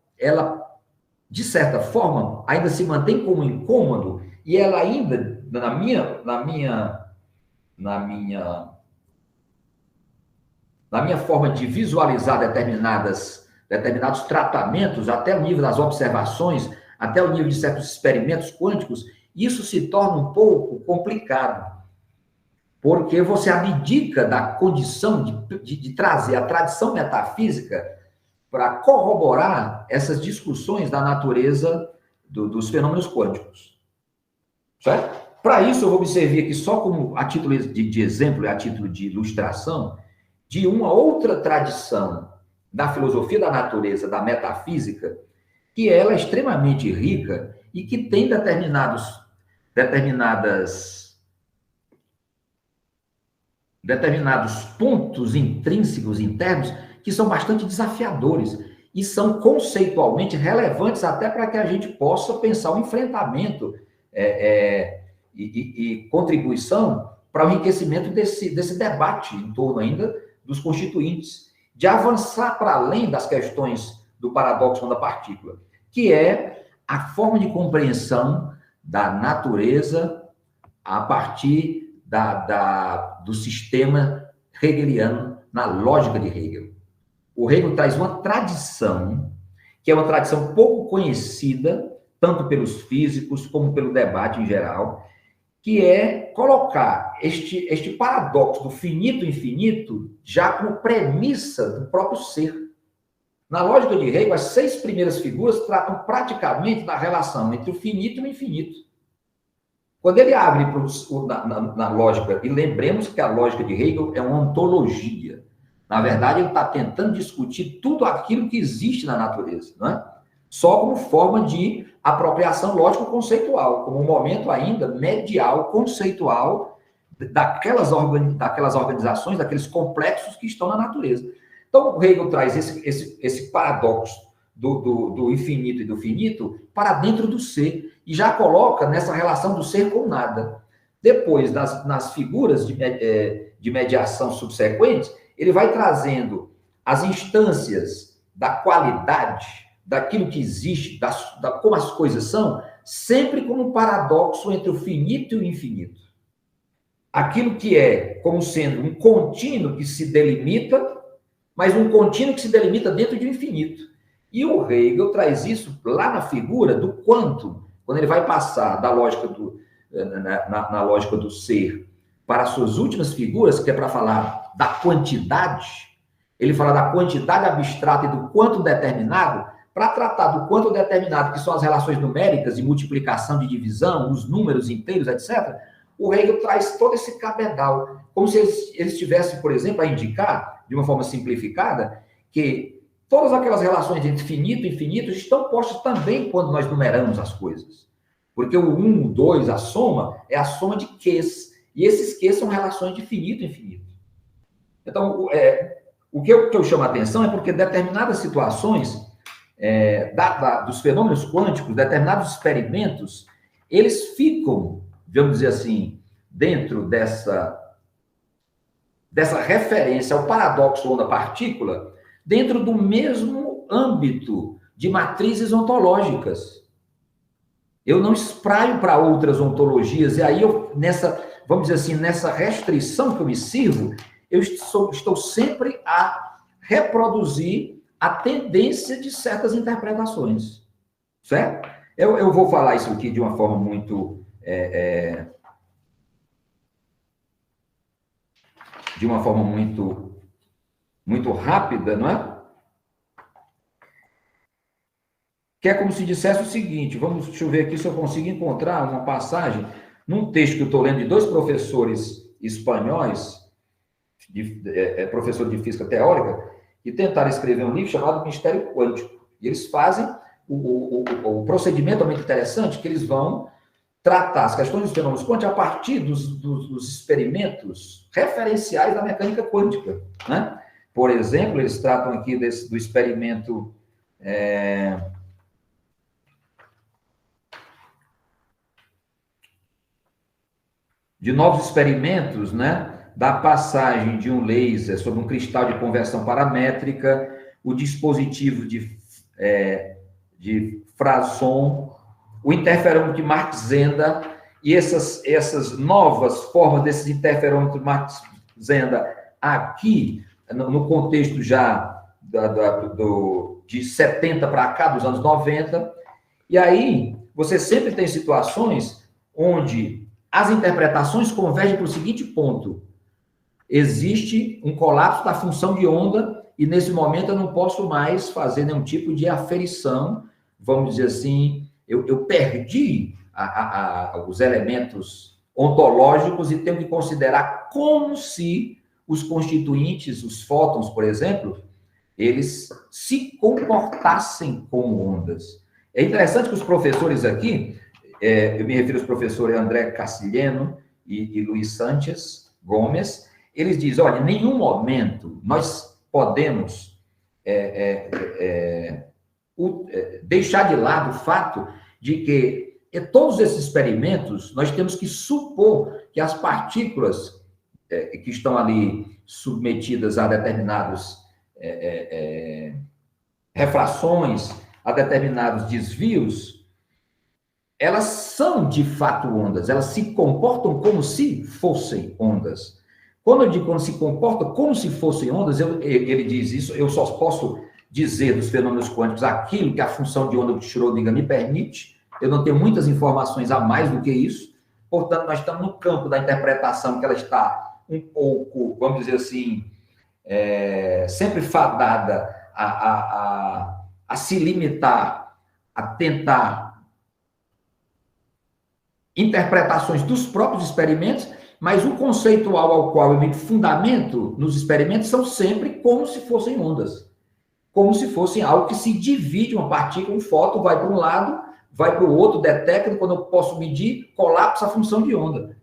de certa forma, ainda se mantém como incômodo e ela ainda, na minha forma de visualizar determinados tratamentos, até o nível das observações, até o nível de certos experimentos quânticos, isso se torna um pouco complicado, porque você abdica da condição de trazer a tradição metafísica para corroborar essas discussões da natureza dos fenômenos quânticos. Certo? Para isso, eu vou me servir aqui só como a título de exemplo e a título de ilustração de uma outra tradição da filosofia da natureza, da metafísica, que ela é extremamente rica e que tem determinados pontos intrínsecos internos que são bastante desafiadores e são conceitualmente relevantes até para que a gente possa pensar o enfrentamento e contribuição para o enriquecimento desse debate em torno ainda dos constituintes, de avançar para além das questões do paradoxo da partícula, que é a forma de compreensão da natureza a partir do sistema hegeliano na lógica de Hegel. O Hegel traz uma tradição, que é uma tradição pouco conhecida, tanto pelos físicos como pelo debate em geral, que é colocar este paradoxo do finito infinito já como premissa do próprio ser. Na lógica de Hegel, as 6 primeiras figuras tratam praticamente da relação entre o finito e o infinito. Quando ele abre na lógica, e lembremos que a lógica de Hegel é uma ontologia. Na verdade, ele está tentando discutir tudo aquilo que existe na natureza, não é? Só como forma de apropriação lógico-conceitual, como um momento ainda medial, conceitual, daquelas organizações, daqueles complexos que estão na natureza. Então, o Hegel traz esse paradoxo do infinito e do finito para dentro do ser, e já coloca nessa relação do ser com nada. Depois, nas figuras de mediação subsequentes, ele vai trazendo as instâncias da qualidade, daquilo que existe, como as coisas são, sempre como um paradoxo entre o finito e o infinito. Aquilo que é como sendo um contínuo que se delimita, mas um contínuo que se delimita dentro de um infinito. E o Hegel traz isso lá na figura do quantum, quando ele vai passar da lógica na lógica do ser para as suas últimas figuras, que é para falar da quantidade, ele fala da quantidade abstrata e do quanto determinado, para tratar do quanto determinado, que são as relações numéricas de multiplicação, de divisão, os números inteiros, etc., o Hegel traz todo esse cabedal, como se ele estivesse, por exemplo, a indicar, de uma forma simplificada, que todas aquelas relações entre finito e infinito estão postas também quando nós numeramos as coisas. Porque o 1, o 2, a soma, é a soma de Qs. E esses Qs são relações de finito e infinito. Então, o que eu chamo a atenção é porque determinadas situações dos fenômenos quânticos, determinados experimentos, eles ficam, vamos dizer assim, dentro dessa referência ao paradoxo onda-partícula, dentro do mesmo âmbito de matrizes ontológicas. Eu não espraio para outras ontologias, e aí vamos dizer assim, nessa restrição que eu me sirvo, eu estou sempre a reproduzir a tendência de certas interpretações, certo? Eu vou falar isso aqui de uma forma muito muito rápida, não é? Que é como se dissesse o seguinte, deixa eu ver aqui se eu consigo encontrar uma passagem num texto que eu estou lendo de dois professores espanhóis, professor de física teórica, que tentaram escrever um livro chamado Mistério Quântico. E eles fazem o procedimento muito interessante, que eles vão tratar as questões dos fenômenos quânticos a partir dos experimentos referenciais da mecânica quântica, né? Por exemplo, eles tratam aqui do experimento de novos experimentos, né? Da passagem de um laser sobre um cristal de conversão paramétrica, o dispositivo de Frason, o interferômetro de Mark-Zenda, e essas novas formas desses interferômetros de Mark-Zenda aqui, no contexto já de 70 para cá, dos anos 90, e aí você sempre tem situações onde as interpretações convergem para o seguinte ponto: existe um colapso da função de onda e, nesse momento, eu não posso mais fazer nenhum tipo de aferição, vamos dizer assim, eu perdi os elementos ontológicos e tenho que considerar como se os constituintes, os fótons, por exemplo, eles se comportassem como ondas. É interessante que os professores aqui, eu me refiro aos professores André Castilheno e Luiz Sánchez Gomes, eles dizem, olha, em nenhum momento nós podemos deixar de lado o fato de que todos esses experimentos, nós temos que supor que as partículas que estão ali submetidas a determinadas refrações, a determinados desvios, elas são de fato ondas, elas se comportam como se fossem ondas. Quando eu digo quando se comporta como se fossem ondas, ele diz isso, eu só posso dizer dos fenômenos quânticos aquilo que a função de onda de Schrödinger me permite, eu não tenho muitas informações a mais do que isso, portanto, nós estamos no campo da interpretação que ela está um pouco, vamos dizer assim, sempre fadada a se limitar, a tentar interpretações dos próprios experimentos, mas o conceitual ao qual eu me fundamento nos experimentos são sempre como se fossem ondas. Como se fossem algo que se divide, uma partícula, um fóton, vai para um lado, vai para o outro, detecta, quando eu posso medir, colapsa a função de onda.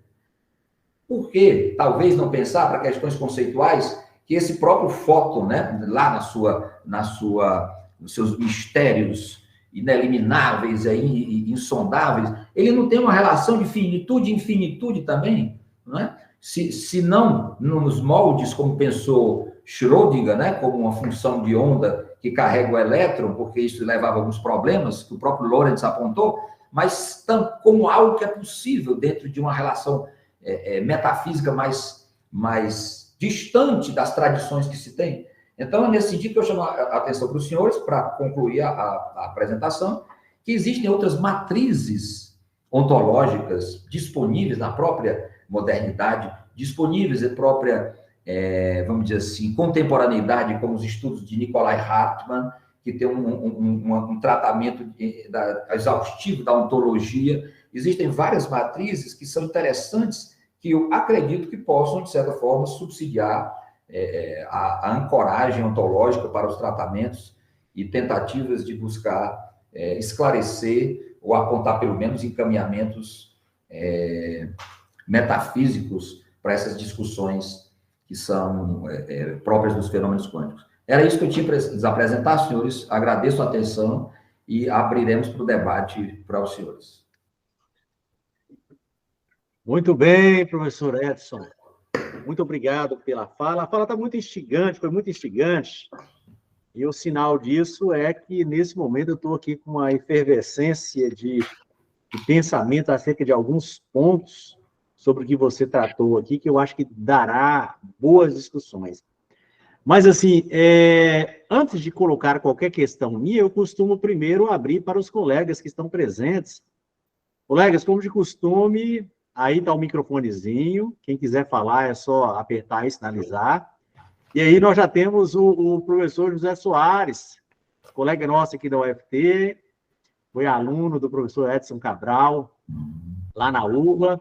Por que, talvez, não pensar para questões conceituais que esse próprio fóton, né, lá nos seus mistérios inelimináveis, insondáveis, ele não tem uma relação de finitude e infinitude também, não é? Se não nos moldes, como pensou Schrödinger, né, como uma função de onda que carrega o elétron, porque isso levava a alguns problemas, que o próprio Lorentz apontou, mas como algo que é possível dentro de uma relação metafísica mais distante das tradições que se tem. Então, é nesse sentido que eu chamo a atenção para os senhores, para concluir a apresentação, que existem outras matrizes ontológicas disponíveis na própria modernidade, disponíveis na própria, vamos dizer assim, contemporaneidade, como os estudos de Nikolai Hartmann, que tem um tratamento exaustivo da ontologia. Existem várias matrizes que são interessantes, que eu acredito que possam, de certa forma, subsidiar a ancoragem ontológica para os tratamentos e tentativas de buscar esclarecer ou apontar, pelo menos, encaminhamentos metafísicos para essas discussões que são próprias dos fenômenos quânticos. Era isso que eu tinha para lhes apresentar, senhores. Agradeço a atenção e abriremos para o debate para os senhores.
Muito bem, professor Edson. Muito obrigado pela fala. A fala está muito instigante, foi muito instigante. E o sinal disso é que, nesse momento, eu estou aqui com uma efervescência de pensamento acerca de alguns pontos sobre o que você tratou aqui, que eu acho que dará boas discussões. Mas, assim, antes de colocar qualquer questão minha, eu costumo primeiro abrir para os colegas que estão presentes. Colegas, como de costume, aí está o microfonezinho, quem quiser falar é só apertar e sinalizar. E aí nós já temos o professor José Soares, colega nosso aqui da UFT, foi aluno do professor Edson Cabral, lá na UVA.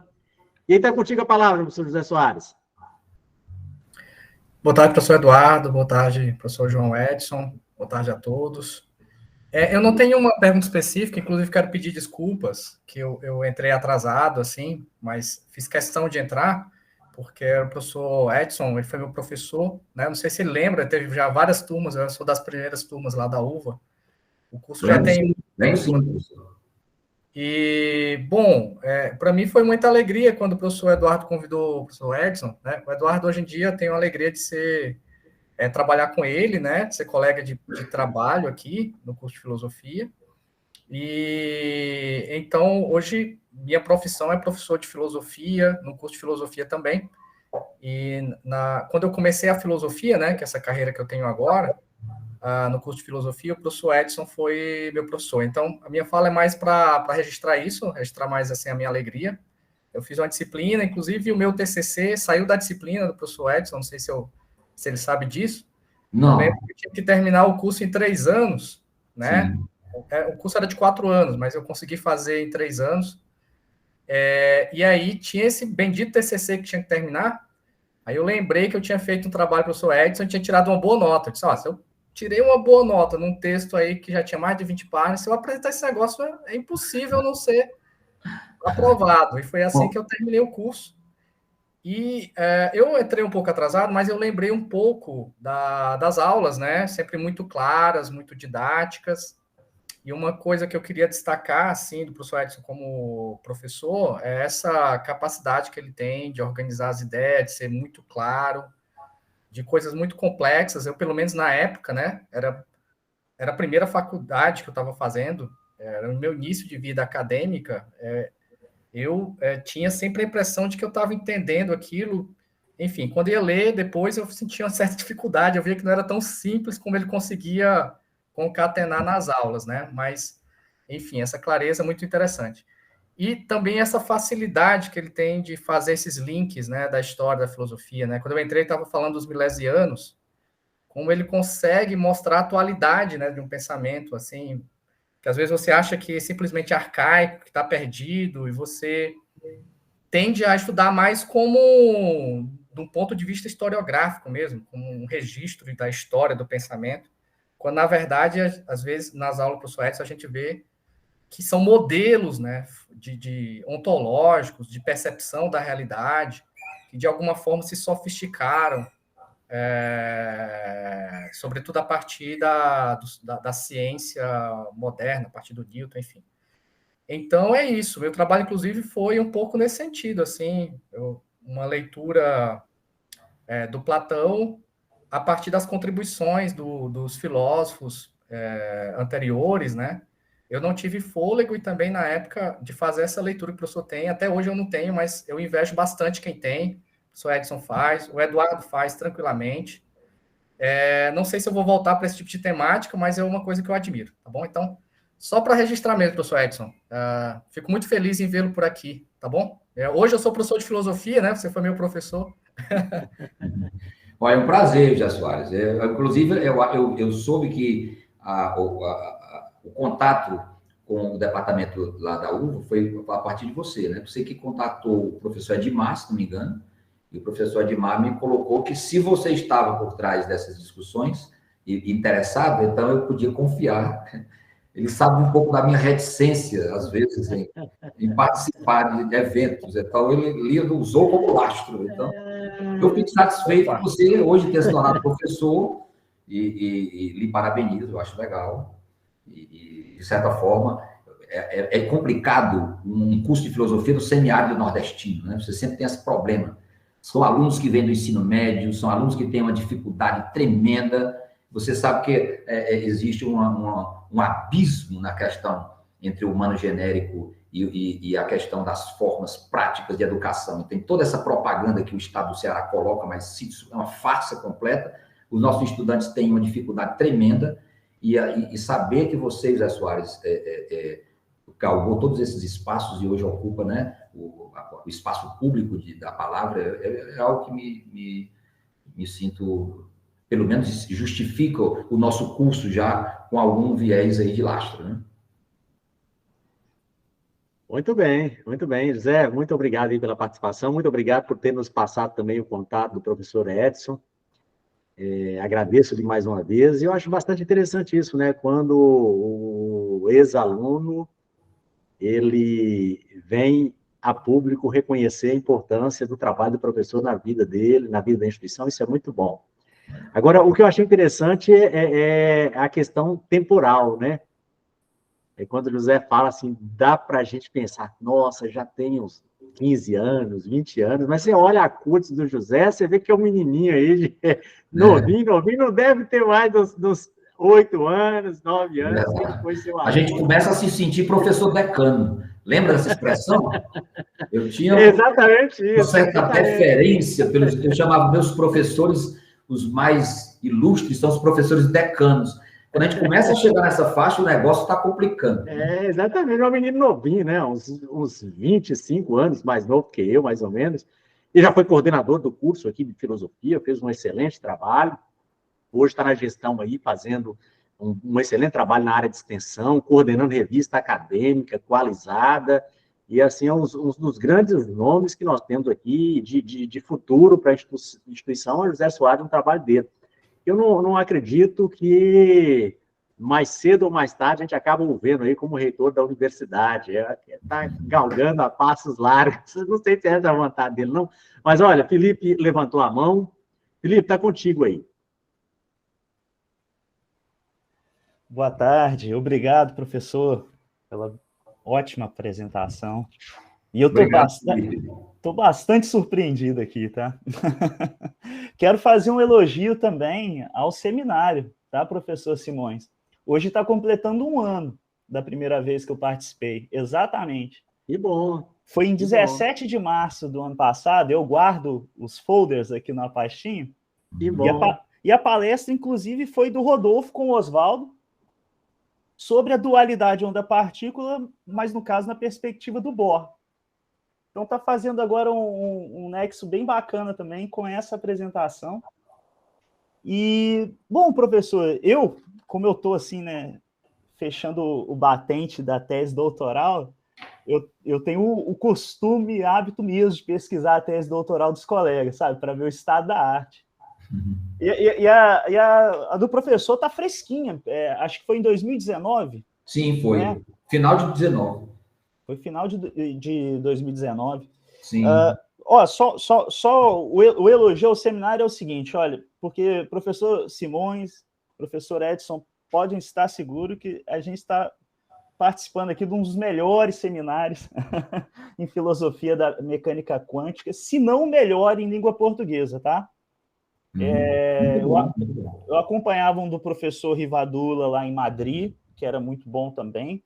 E aí está contigo a palavra, professor José Soares.
Boa tarde, professor Eduardo. Boa tarde, professor João Edson. Boa tarde a todos. Eu não tenho uma pergunta específica, inclusive quero pedir desculpas, que eu entrei atrasado, assim, mas fiz questão de entrar, porque o professor Edson, ele foi meu professor, né? Não sei se ele lembra, teve já várias turmas, eu sou das primeiras turmas lá da UVA. O curso já tem...
Sim.
E, bom, para mim foi muita alegria quando o professor Eduardo convidou o professor Edson, né? O Eduardo, hoje em dia, tem a alegria de trabalhar com ele, né? Ser colega de trabalho aqui no curso de filosofia. E então, hoje, minha profissão é professor de filosofia, no curso de filosofia também. E quando eu comecei a filosofia, né? Que é essa carreira que eu tenho agora, no curso de filosofia, o professor Edson foi meu professor. Então, a minha fala é mais para registrar isso, registrar mais assim a minha alegria. Eu fiz uma disciplina, inclusive o meu TCC saiu da disciplina do professor Edson, não sei se ele sabe disso.
Não.
Eu lembro que eu tinha que terminar o curso em 3 anos, né? Sim. O curso era de 4 anos, mas eu consegui fazer em 3 anos. E aí tinha esse bendito TCC que tinha que terminar. Aí eu lembrei que eu tinha feito um trabalho com o professor Edson e tinha tirado uma boa nota. Eu disse, se eu tirei uma boa nota num texto aí que já tinha mais de 20 páginas, se eu apresentar esse negócio, é impossível não ser aprovado. E foi assim que eu terminei o curso. E eu entrei um pouco atrasado, mas eu lembrei um pouco das aulas, né? Sempre muito claras, muito didáticas. E uma coisa que eu queria destacar, assim, do professor Edson como professor, é essa capacidade que ele tem de organizar as ideias, de ser muito claro, de coisas muito complexas. Eu, pelo menos na época, né? Era a primeira faculdade que eu estava fazendo, era o meu início de vida acadêmica. Eu tinha sempre a impressão de que eu estava entendendo aquilo. Enfim, quando ia ler, depois eu sentia uma certa dificuldade, eu via que não era tão simples como ele conseguia concatenar nas aulas, né? Mas, enfim, essa clareza é muito interessante. E também essa facilidade que ele tem de fazer esses links, né, da história da filosofia, né? Quando eu entrei, estava falando dos milesianos, como ele consegue mostrar a atualidade, né, de um pensamento, assim, que às vezes você acha que é simplesmente arcaico, que está perdido, e você tende a estudar mais como de um ponto de vista historiográfico mesmo, como um registro da história do pensamento, quando, na verdade, às vezes, nas aulas do professor Edson, a gente vê que são modelos, né, de ontológicos, de percepção da realidade, que, de alguma forma, se sofisticaram, sobretudo a partir da ciência moderna, a partir do Newton, enfim. Então, é isso. Meu trabalho, inclusive, foi um pouco nesse sentido, assim, uma leitura do Platão a partir das contribuições dos filósofos anteriores, né? Eu não tive fôlego e também, na época, de fazer essa leitura que o professor tem. Até hoje eu não tenho, mas eu invejo bastante quem tem. O professor Edson faz, o Eduardo faz tranquilamente. Não sei se eu vou voltar para esse tipo de temática, mas é uma coisa que eu admiro, tá bom? Então, só para registrar mesmo, professor Edson, fico muito feliz em vê-lo por aqui, tá bom? Hoje eu sou professor de filosofia, né? Você foi meu professor.
Olha, é um prazer, José Soares. Inclusive, eu soube que o contato com o departamento lá da UVA foi a partir de você, né? Você que contatou o professor Edmar, se não me engano, e o professor Edmar me colocou que se você estava por trás dessas discussões e interessado, então eu podia confiar. Ele sabe um pouco da minha reticência, às vezes, em participar de eventos. Então, ele usou como lastro. Então, eu fico satisfeito que você hoje tenha se tornado professor e lhe parabenizo, eu acho legal. E, de certa forma, é complicado um curso de filosofia no semiárido nordestino, né? Você sempre tem esse problema. São alunos que vêm do ensino médio, são alunos que têm uma dificuldade tremenda. Você sabe que existe um abismo na questão entre o humano genérico e a questão das formas práticas de educação. Tem toda essa propaganda que o Estado do Ceará coloca, mas isso é uma farsa completa. Os nossos estudantes têm uma dificuldade tremenda e saber que você, José Soares, galgou todos esses espaços e hoje ocupa, né, o espaço público da palavra, é algo que me sinto, pelo menos justifica o nosso curso já com algum viés aí de lastro, né?
Muito bem, José, muito obrigado aí pela participação, muito obrigado por ter nos passado também o contato do professor Edson. Agradeço-lhe mais uma vez, e eu acho bastante interessante isso, né? Quando o ex-aluno ele vem a público reconhecer a importância do trabalho do professor na vida dele, na vida da instituição, isso é muito bom. Agora, o que eu achei interessante é a questão temporal, né? Quando o José fala assim, dá para a gente pensar, nossa, já tem uns 15 anos, 20 anos, mas você olha a curso do José, você vê que é um menininho aí, novinho, não deve ter mais dos 8 anos, 9 anos, que ele foi seu aluno.
A gente começa a se sentir professor decano. Lembra dessa expressão? Eu tinha
exatamente isso,
uma certa deferência pelos... Eu chamava meus professores, os mais ilustres, são os professores decanos. Quando a gente começa a chegar nessa faixa, o negócio está complicando.
Exatamente, é um menino novinho, né? Uns 25 anos, mais novo que eu, mais ou menos. Ele já foi coordenador do curso aqui de filosofia, fez um excelente trabalho. Hoje está na gestão aí, fazendo um excelente trabalho na área de extensão, coordenando revista acadêmica, qualizada, e assim, é um dos grandes nomes que nós temos aqui de futuro para a instituição, é o José Soares, no trabalho dele. Eu não acredito que mais cedo ou mais tarde a gente acaba o vendo aí como reitor da universidade. Está galgando a passos largos. Não sei se é essa a vontade dele, não. Mas, olha, Felipe levantou a mão. Felipe, está contigo aí.
Boa tarde. Obrigado, professor, pela ótima apresentação. E eu estou bastante surpreendido aqui, tá? Quero fazer um elogio também ao seminário, tá, professor Simões? Hoje está completando 1 ano da primeira vez que eu participei, exatamente.
Que bom.
Foi em 17 de março do ano passado, eu guardo os folders aqui na pastinha.
Que bom.
E a palestra, inclusive, foi do Rodolfo com o Oswaldo, sobre a dualidade onda-partícula, mas, no caso, na perspectiva do Bohr. Então, está fazendo agora um nexo bem bacana também com essa apresentação. E, bom, professor, como eu estou assim, né, fechando o batente da tese doutoral, eu tenho o costume, hábito mesmo de pesquisar a tese doutoral dos colegas, sabe? Para ver o estado da arte. E a do professor está fresquinha. Acho que foi em 2019.
Sim, foi. Né? Final de 19.
Foi final de 2019.
Sim.
Só o elogio ao seminário é o seguinte, olha, porque professor Simões, professor Edson, podem estar seguros que a gente está participando aqui de um dos melhores seminários em filosofia da mecânica quântica, se não o melhor em língua portuguesa, tá? Eu acompanhava um do professor Rivadula lá em Madrid, que era muito bom também.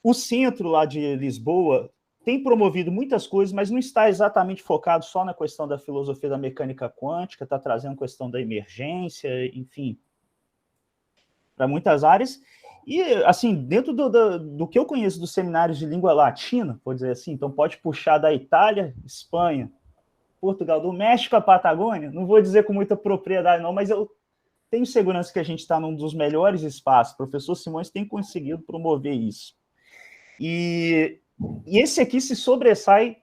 O centro lá de Lisboa tem promovido muitas coisas, mas não está exatamente focado só na questão da filosofia da mecânica quântica, está trazendo questão da emergência, enfim, para muitas áreas. E, assim, dentro do que eu conheço dos seminários de língua latina, vou dizer assim, então pode puxar da Itália, Espanha, Portugal, do México à Patagônia, não vou dizer com muita propriedade não, mas eu tenho segurança que a gente está num dos melhores espaços. O professor Simões tem conseguido promover isso. E esse aqui se sobressai,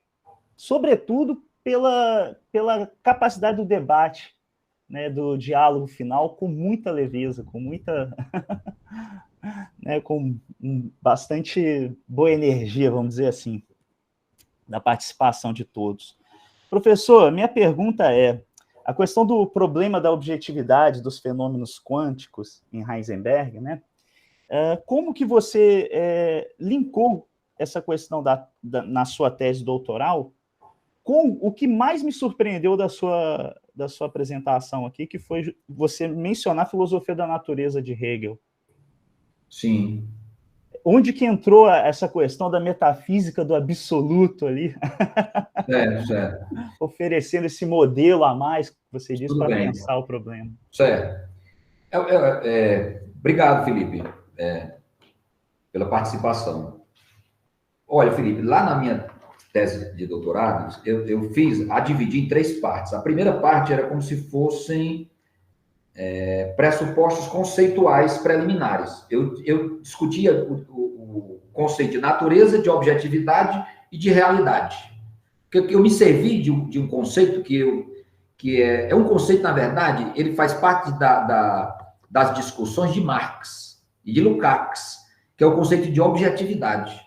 sobretudo, pela capacidade do debate, né, do diálogo final, com muita leveza, com muita... né, com bastante boa energia, vamos dizer assim, da participação de todos. Professor, minha pergunta é, a questão do problema da objetividade dos fenômenos quânticos em Heisenberg, né? Como que você linkou essa questão na sua tese doutoral com o que mais me surpreendeu da sua apresentação aqui, que foi você mencionar a filosofia da natureza de Hegel?
Sim.
Onde que entrou essa questão da metafísica do absoluto ali?
Certo.
Oferecendo esse modelo a mais, que você disse, para pensar o problema.
Certo. Obrigado, Felipe, pela participação. Olha, Felipe, lá na minha tese de doutorado, eu fiz a dividir em 3 partes. A primeira parte era como se fossem pressupostos conceituais preliminares. Eu discutia o conceito de natureza, de objetividade e de realidade. Eu me servi de um conceito que é um conceito, na verdade, ele faz parte das discussões de Marx e de Lukács, que é o conceito de objetividade.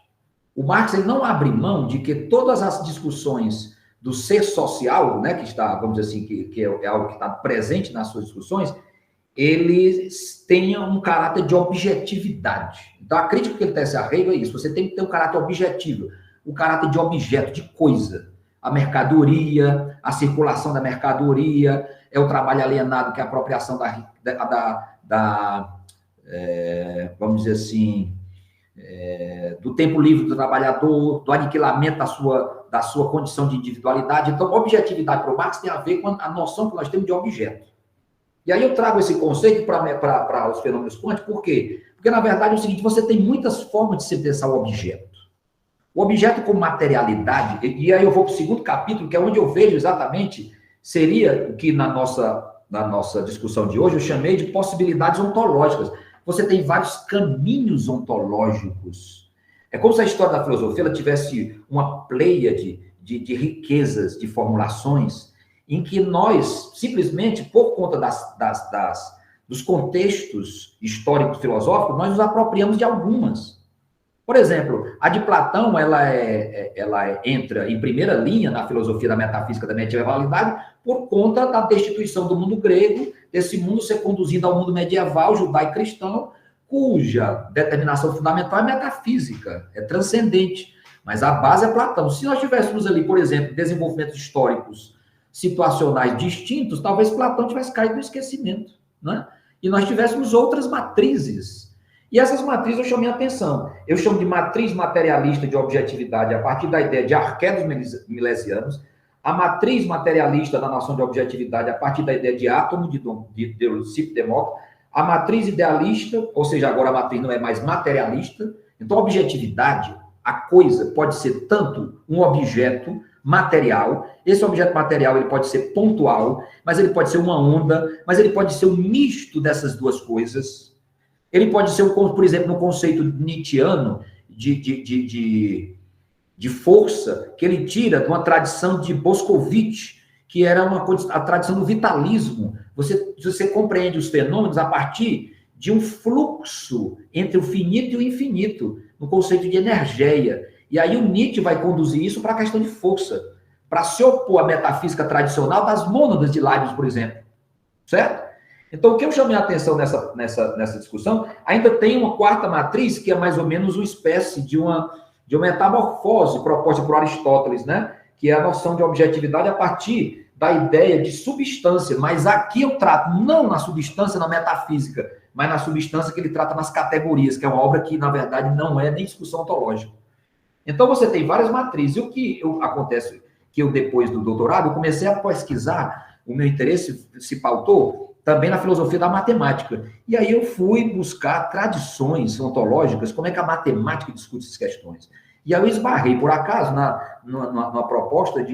O Marx ele não abre mão de que todas as discussões do ser social, né, que está, vamos dizer assim, que é algo que está presente nas suas discussões, eles tenham um caráter de objetividade. Então, a crítica que ele tece a Hegel é isso, você tem que ter um caráter objetivo, um caráter de objeto, de coisa. A mercadoria, a circulação da mercadoria, é o trabalho alienado, que é a apropriação vamos dizer assim, do tempo livre do trabalhador, do aniquilamento da sua condição de individualidade. Então, objetividade para o Marx tem a ver com a noção que nós temos de objeto. E aí eu trago esse conceito para os fenômenos quânticos, por quê? Porque, na verdade, é o seguinte, você tem muitas formas de se pensar o objeto. O objeto como materialidade, e aí eu vou para o segundo capítulo, que é onde eu vejo exatamente, seria o que na nossa discussão de hoje eu chamei de possibilidades ontológicas. Você tem vários caminhos ontológicos. É como se a história da filosofia ela tivesse uma pleiade de riquezas, de formulações, em que nós, simplesmente, por conta dos contextos históricos filosóficos, nós nos apropriamos de algumas. Por exemplo, a de Platão, ela entra em primeira linha na filosofia da metafísica da medievalidade por conta da destituição do mundo grego, desse mundo ser conduzido ao mundo medieval, judaico-cristão, cuja determinação fundamental é metafísica, é transcendente. Mas a base é Platão. Se nós tivéssemos ali, por exemplo, desenvolvimentos históricos situacionais distintos, talvez Platão tivesse caído no esquecimento, né? E nós tivéssemos outras matrizes. E essas matrizes eu chamei a atenção. Eu chamo de matriz materialista de objetividade a partir da ideia de arquétipos milesianos, a matriz materialista da noção de objetividade a partir da ideia de átomo de Leucipo Demócrito, a matriz idealista, ou seja, agora a matriz não é mais materialista. Então, a objetividade, a coisa pode ser tanto um objeto material, esse objeto material ele pode ser pontual, mas ele pode ser uma onda, mas ele pode ser um misto dessas duas coisas. Ele pode ser, por exemplo, no conceito nietzschiano de força, que ele tira de uma tradição de Boscovich, que era a tradição do vitalismo. Você compreende os fenômenos a partir de um fluxo entre o finito e o infinito, no conceito de energia. E aí o Nietzsche vai conduzir isso para a questão de força, para se opor à metafísica tradicional das mônadas de Leibniz, por exemplo. Certo? Então, o que eu chamei a atenção nessa discussão, ainda tem uma quarta matriz, que é mais ou menos uma espécie de uma metamorfose proposta por Aristóteles, né? Que é a noção de objetividade a partir da ideia de substância. Mas aqui eu trato não na substância, na metafísica, mas na substância que ele trata nas categorias, que é uma obra que, na verdade, não é nem discussão ontológica. Então, você tem várias matrizes. E o que acontece, que eu, depois do doutorado, eu comecei a pesquisar, o meu interesse se pautou também na filosofia da matemática. E aí eu fui buscar tradições ontológicas, como é que a matemática discute essas questões. E aí eu esbarrei, por acaso, numa proposta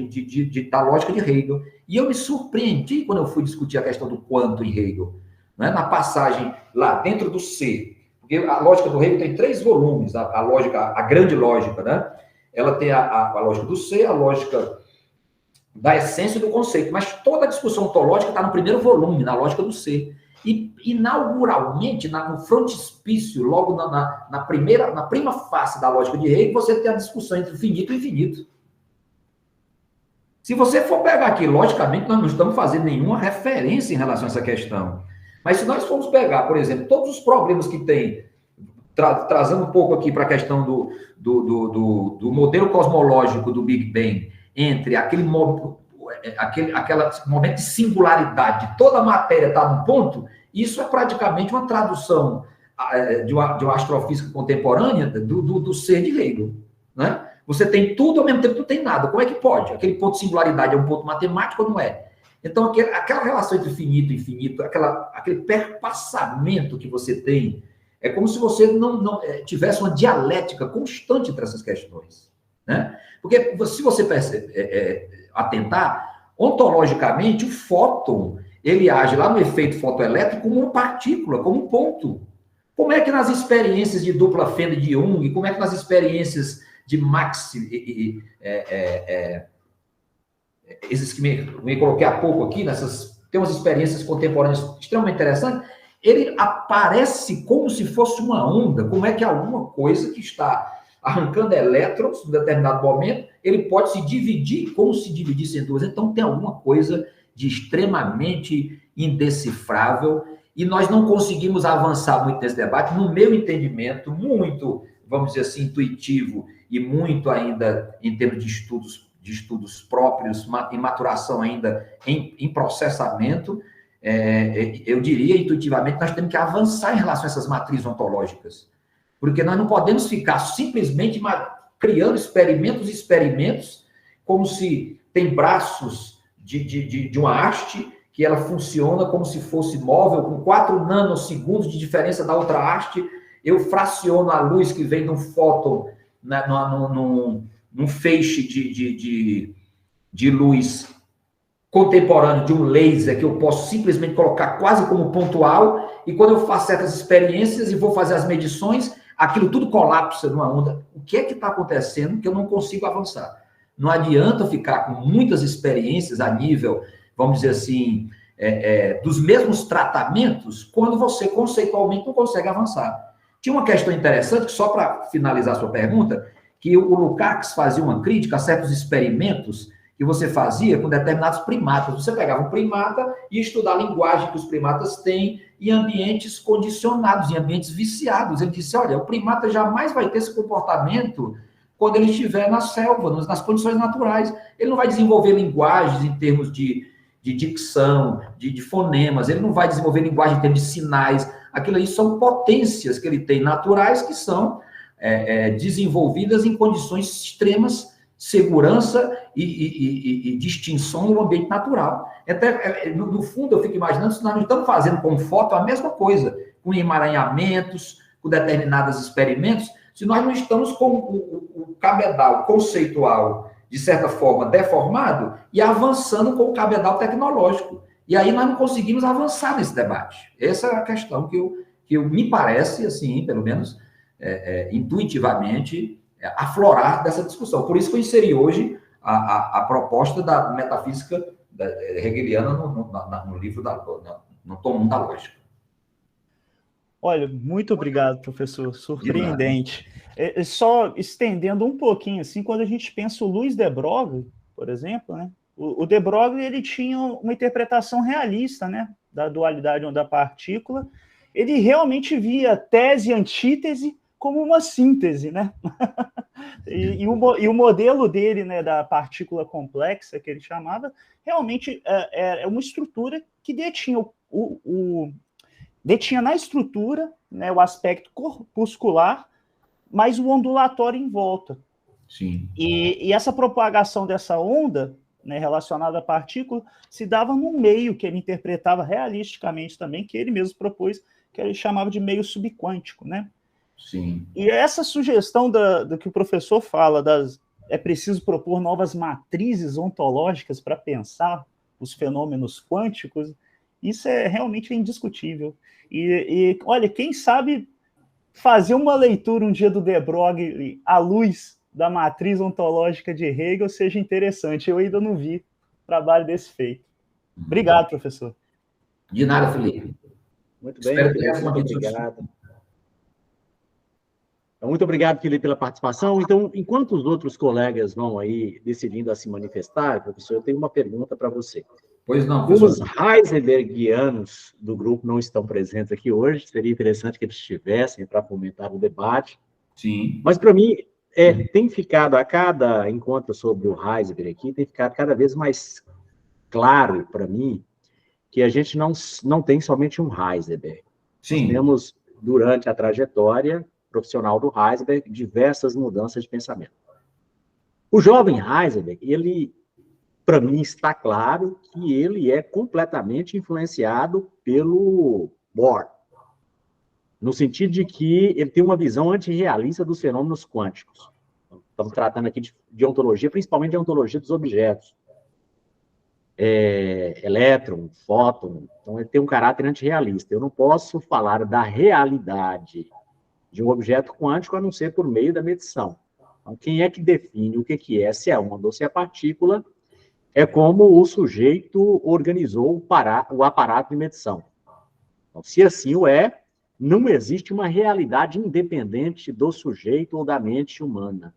da lógica de Hegel. E eu me surpreendi quando eu fui discutir a questão do quanto em Hegel, né? Na passagem lá dentro do ser. Porque a lógica do Hegel tem 3 volumes, a grande lógica, né? Ela tem a lógica do ser, a lógica da essência do conceito, mas toda a discussão ontológica está no primeiro volume, na lógica do ser. E, inauguralmente, no frontispício, logo na prima face da lógica de Hegel, você tem a discussão entre o finito e o infinito. Se você for pegar aqui, logicamente, nós não estamos fazendo nenhuma referência em relação a essa questão. Mas se nós formos pegar, por exemplo, todos os problemas que tem, trazendo um pouco aqui para a questão do modelo cosmológico do Big Bang, entre aquele momento de singularidade, toda a matéria está num ponto, isso é praticamente uma tradução de uma astrofísica contemporânea do ser de Hegel, né? Você tem tudo, ao mesmo tempo não tem nada. Como é que pode? Aquele ponto de singularidade é um ponto matemático ou não é? Então, aquela relação entre finito e infinito, aquele perpassamento que você tem, é como se você não tivesse uma dialética constante entre essas questões, né? Porque se você atentar, ontologicamente, o fóton, ele age lá no efeito fotoelétrico como uma partícula, como um ponto. Como é que nas experiências de dupla fenda de Jung, como é que nas experiências de Max, esses que me coloquei há pouco aqui, tem umas experiências contemporâneas extremamente interessantes, ele aparece como se fosse uma onda, como é que alguma coisa que está arrancando elétrons em determinado momento, ele pode se dividir como se dividisse em duas. Então, tem alguma coisa de extremamente indecifrável e nós não conseguimos avançar muito nesse debate. No meu entendimento, muito, vamos dizer assim, intuitivo e muito ainda em termos de estudos próprios, em maturação ainda, em processamento, eu diria intuitivamente, nós temos que avançar em relação a essas matrizes ontológicas. Porque nós não podemos ficar simplesmente criando experimentos, como se tem braços de uma haste, que ela funciona como se fosse móvel, com 4 nanosegundos de diferença da outra haste. Eu fraciono a luz que vem de um fóton, né, num feixe de luz contemporâneo, de um laser, que eu posso simplesmente colocar quase como pontual, e quando eu faço certas experiências e vou fazer as medições, aquilo tudo colapsa numa onda. O que é que está acontecendo que eu não consigo avançar? Não adianta ficar com muitas experiências a nível, vamos dizer assim, dos mesmos tratamentos, quando você conceitualmente não consegue avançar. Tinha uma questão interessante, só para finalizar a sua pergunta, que o Lukács fazia uma crítica a certos experimentos que você fazia com determinados primatas. Você pegava um primata e estudava a linguagem que os primatas têm em ambientes condicionados, em ambientes viciados. Ele disse, olha, o primata jamais vai ter esse comportamento quando ele estiver na selva, nas condições naturais. Ele não vai desenvolver linguagens em termos de dicção, de fonemas, ele não vai desenvolver linguagem em termos de sinais. Aquilo aí são potências que ele tem naturais que são desenvolvidas em condições extremas, segurança e distinção no ambiente natural. Até, no fundo, eu fico imaginando se nós não estamos fazendo com foto a mesma coisa, com emaranhamentos, com determinados experimentos, se nós não estamos com o cabedal conceitual, de certa forma, deformado, e avançando com o cabedal tecnológico. E aí nós não conseguimos avançar nesse debate. Essa é a questão que que me parece, assim, pelo menos intuitivamente, aflorar dessa discussão. Por isso que eu inseri hoje a proposta da metafísica hegeliana no livro no tomo 1 da lógica.
Olha, muito obrigado, professor. Surpreendente. Só estendendo um pouquinho, assim, quando a gente pensa o Luiz de Broglie, por exemplo, né? O de Broglie, ele tinha uma interpretação realista, né, da dualidade onda-partícula. Ele realmente via tese e antítese como uma síntese, né? E o modelo dele, né, da partícula complexa, que ele chamava, realmente é uma estrutura que detinha detinha na estrutura, né, o aspecto corpuscular, mas o ondulatório em volta.
Sim.
E essa propagação dessa onda, né, relacionada à partícula, se dava num meio que ele interpretava realisticamente também, que ele mesmo propôs, que ele chamava de meio subquântico, né?
Sim.
E essa sugestão do que o professor fala, é preciso propor novas matrizes ontológicas para pensar os fenômenos quânticos, isso é realmente indiscutível. E olha, quem sabe fazer uma leitura um dia do de Broglie à luz da matriz ontológica de Hegel seja interessante. Eu ainda não vi trabalho desse feito. Obrigado, professor.
De nada, Felipe.
Muito bem, Felipe, muito obrigado. Muito obrigado, Felipe, pela participação. Então, enquanto os outros colegas vão aí decidindo a se manifestar, professor, eu tenho uma pergunta para você.
Pois não, professor.
Os heisenbergianos do grupo não estão presentes aqui hoje, seria interessante que eles estivessem para fomentar o debate.
Sim.
Mas, para mim, tem ficado, a cada encontro sobre o Heisenberg aqui, tem ficado cada vez mais claro para mim que a gente não tem somente um Heisenberg.
Sim.
Nós temos, durante a trajetória profissional do Heisenberg, diversas mudanças de pensamento. O jovem Heisenberg, ele, para mim, está claro que ele é completamente influenciado pelo Bohr, no sentido de que ele tem uma visão antirrealista dos fenômenos quânticos. Estamos tratando aqui de ontologia, principalmente de ontologia dos objetos. Elétron, fóton, então ele tem um caráter antirrealista. Eu não posso falar da realidade de um objeto quântico a não ser por meio da medição. Então, quem é que define o que é, se é onda ou se é partícula, é como o sujeito organizou o aparato de medição. Então, se assim o é, não existe uma realidade independente do sujeito ou da mente humana.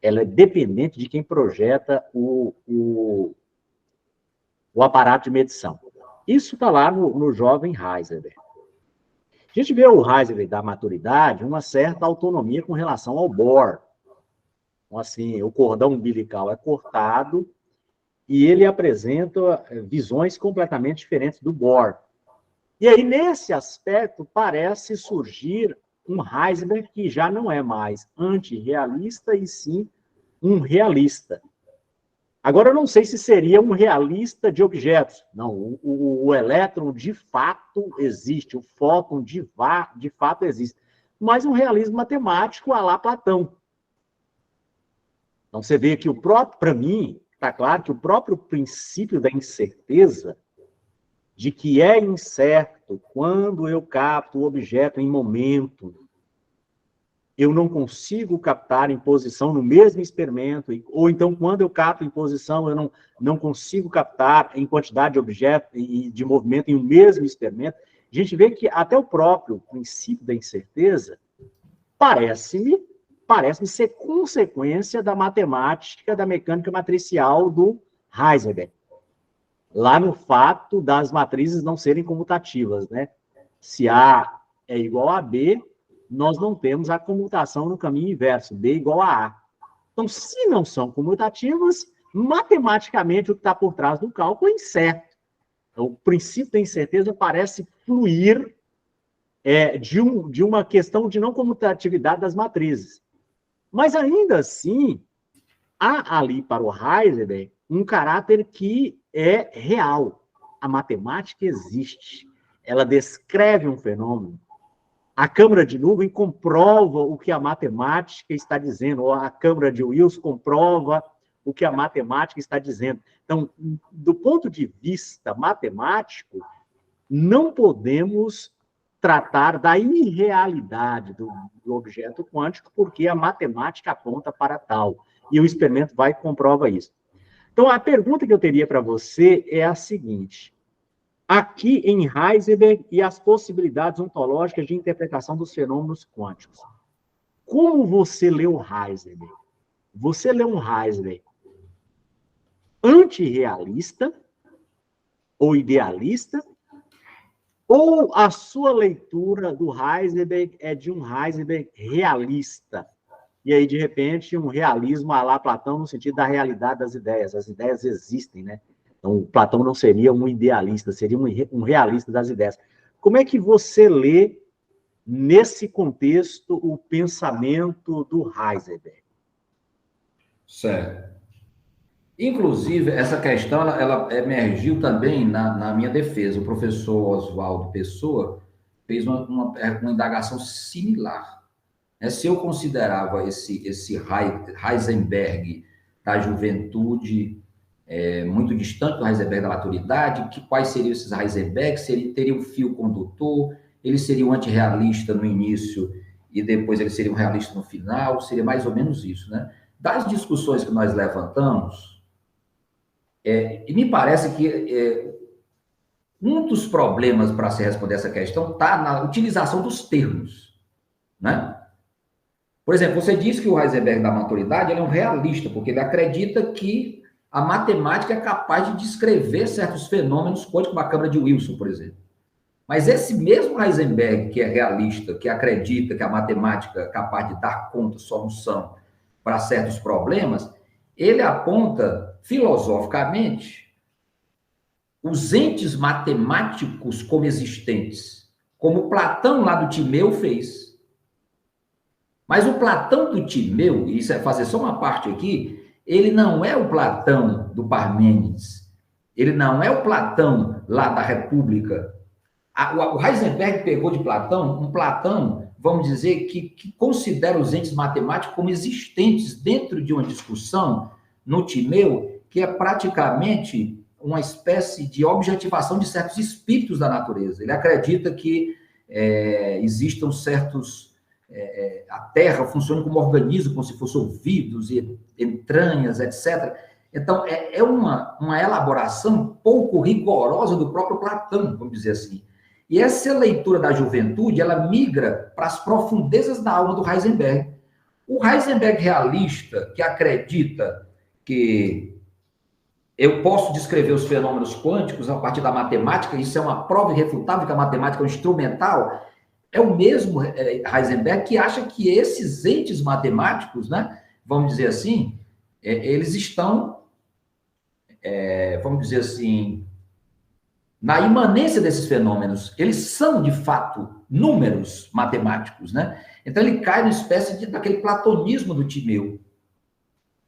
Ela é dependente de quem projeta o aparato de medição. Isso está lá no jovem Heisenberg. A gente vê o Heisenberg da maturidade uma certa autonomia com relação ao Bohr. Então, assim, o cordão umbilical é cortado e ele apresenta visões completamente diferentes do Bohr. E aí, nesse aspecto, parece surgir um Heisenberg que já não é mais antirrealista, e sim um realista. Agora, eu não sei se seria um realista de objetos. Não, o elétron de fato existe, o fóton de fato existe. Mas um realismo matemático à la Platão. Então, você vê que para mim, está claro que o próprio princípio da incerteza, de que é incerto quando eu capto o objeto em momento, eu não consigo captar em posição no mesmo experimento, ou então, quando eu capto em posição, eu não consigo captar em quantidade de objeto e de movimento em um mesmo experimento. A gente vê que até o próprio princípio da incerteza parece-me ser consequência da matemática, da mecânica matricial do Heisenberg. Lá no fato das matrizes não serem comutativas, né? Se A é igual a B, nós não temos a comutação no caminho inverso, B igual a A. Então, se não são comutativas, matematicamente o que está por trás do cálculo é incerto. Então, o princípio da incerteza parece fluir de uma questão de não comutatividade das matrizes. Mas, ainda assim, há ali para o Heisenberg um caráter que é real. A matemática existe. Ela descreve um fenômeno. A câmara de nuvem comprova o que a matemática está dizendo, ou a câmara de Wills comprova o que a matemática está dizendo. Então, do ponto de vista matemático, não podemos tratar da irrealidade do objeto quântico, porque a matemática aponta para tal. E o experimento vai e comprova isso. Então, a pergunta que eu teria para você é a seguinte. Aqui em Heisenberg e as possibilidades ontológicas de interpretação dos fenômenos quânticos. Como você leu Heisenberg? Você leu um Heisenberg antirrealista ou idealista? Ou a sua leitura do Heisenberg é de um Heisenberg realista? E aí, de repente, um realismo à la Platão no sentido da realidade das ideias. As ideias existem, né? Então, Platão não seria um idealista, seria um realista das ideias. Como é que você lê, nesse contexto, o pensamento do Heisenberg?
Certo. Inclusive, essa questão, ela emergiu também na minha defesa. O professor Oswaldo Pessoa fez uma indagação similar. Se eu considerava esse Heisenberg da juventude muito distante do Heisenberg da maturidade, quais seriam esses Heisenberg? Teria um fio condutor, ele seria um antirrealista no início e depois ele seria um realista no final, seria mais ou menos isso, né? Das discussões que nós levantamos, e me parece que um dos problemas para se responder essa questão está na utilização dos termos, né? Por exemplo, você diz que o Heisenberg da maturidade ele é um realista, porque ele acredita que a matemática é capaz de descrever certos fenômenos quânticos, como a câmara de Wilson, por exemplo. Mas esse mesmo Heisenberg que é realista, que acredita que a matemática é capaz de dar conta, solução para certos problemas, ele aponta filosoficamente os entes matemáticos como existentes, como Platão lá do Timeu fez. Mas o Platão do Timeu, e isso é fazer só uma parte aqui, ele não é o Platão do Parmênides, ele não é o Platão lá da República. O Heisenberg pegou de Platão, um Platão, vamos dizer, que considera os entes matemáticos como existentes dentro de uma discussão no Timeu, que é praticamente uma espécie de objetivação de certos espíritos da natureza. Ele acredita que existam certos... a Terra funciona como organismo, como se fossem ouvidos e entranhas, etc. Então, é uma elaboração pouco rigorosa do próprio Platão, vamos dizer assim. E essa leitura da juventude, ela migra para as profundezas da alma do Heisenberg. O Heisenberg realista, que acredita que eu posso descrever os fenômenos quânticos a partir da matemática, isso é uma prova irrefutável que a matemática é um instrumental, é o mesmo Heisenberg que acha que esses entes matemáticos, né, vamos dizer assim, eles estão, vamos dizer assim, na imanência desses fenômenos. Eles são, de fato, números matemáticos, né? Então, ele cai numa espécie daquele platonismo do Timeu,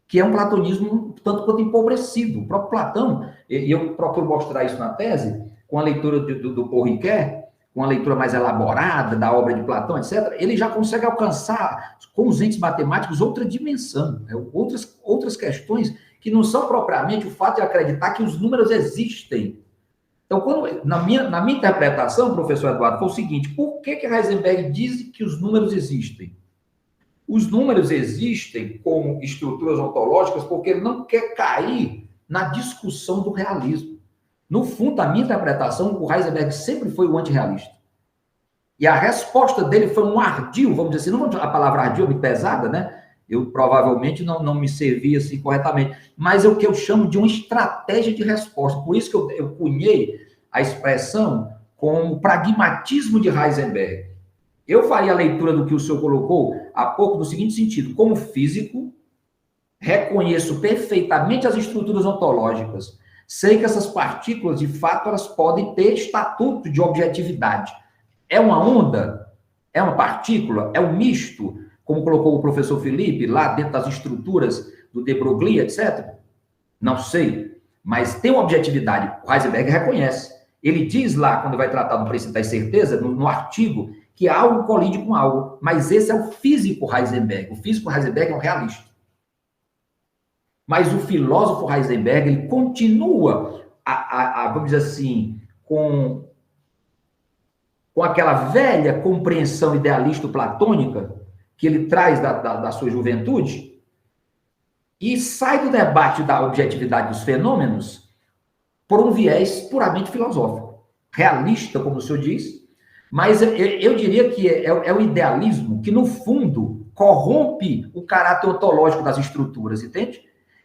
que é um platonismo tanto quanto empobrecido. O próprio Platão, e eu procuro mostrar isso na tese, com a leitura do Paul Ricoeur, com a leitura mais elaborada da obra de Platão, etc., ele já consegue alcançar, com os entes matemáticos, outra dimensão, outras questões que não são propriamente o fato de acreditar que os números existem. Então, na minha interpretação, professor Eduardo, foi o seguinte: por que Heisenberg diz que os números existem? Os números existem como estruturas ontológicas porque ele não quer cair na discussão do realismo. No fundo, da minha interpretação, o Heisenberg sempre foi o antirrealista. E a resposta dele foi um ardil, vamos dizer assim, não a palavra ardil é muito pesada, né? Eu provavelmente não me servi assim corretamente, mas é o que eu chamo de uma estratégia de resposta. Por isso que eu cunhei a expressão com o pragmatismo de Heisenberg. Eu faria a leitura do que o senhor colocou há pouco no seguinte sentido: como físico, reconheço perfeitamente as estruturas ontológicas. Sei que essas partículas, de fato, elas podem ter estatuto de objetividade. É uma onda? É uma partícula? É um misto? Como colocou o professor Felipe, lá dentro das estruturas do de Broglie, etc. Não sei, mas tem uma objetividade. O Heisenberg reconhece. Ele diz lá, quando vai tratar do princípio da incerteza, no artigo, que algo colide com algo. Mas esse é o físico Heisenberg. O físico Heisenberg é um realista. Mas o filósofo Heisenberg, ele continua, vamos dizer assim, com com aquela velha compreensão idealista platônica que ele traz da sua juventude e sai do debate da objetividade dos fenômenos por um viés puramente filosófico, realista, como o senhor diz, mas eu diria que é o idealismo que, no fundo, corrompe o caráter ontológico das estruturas, entende?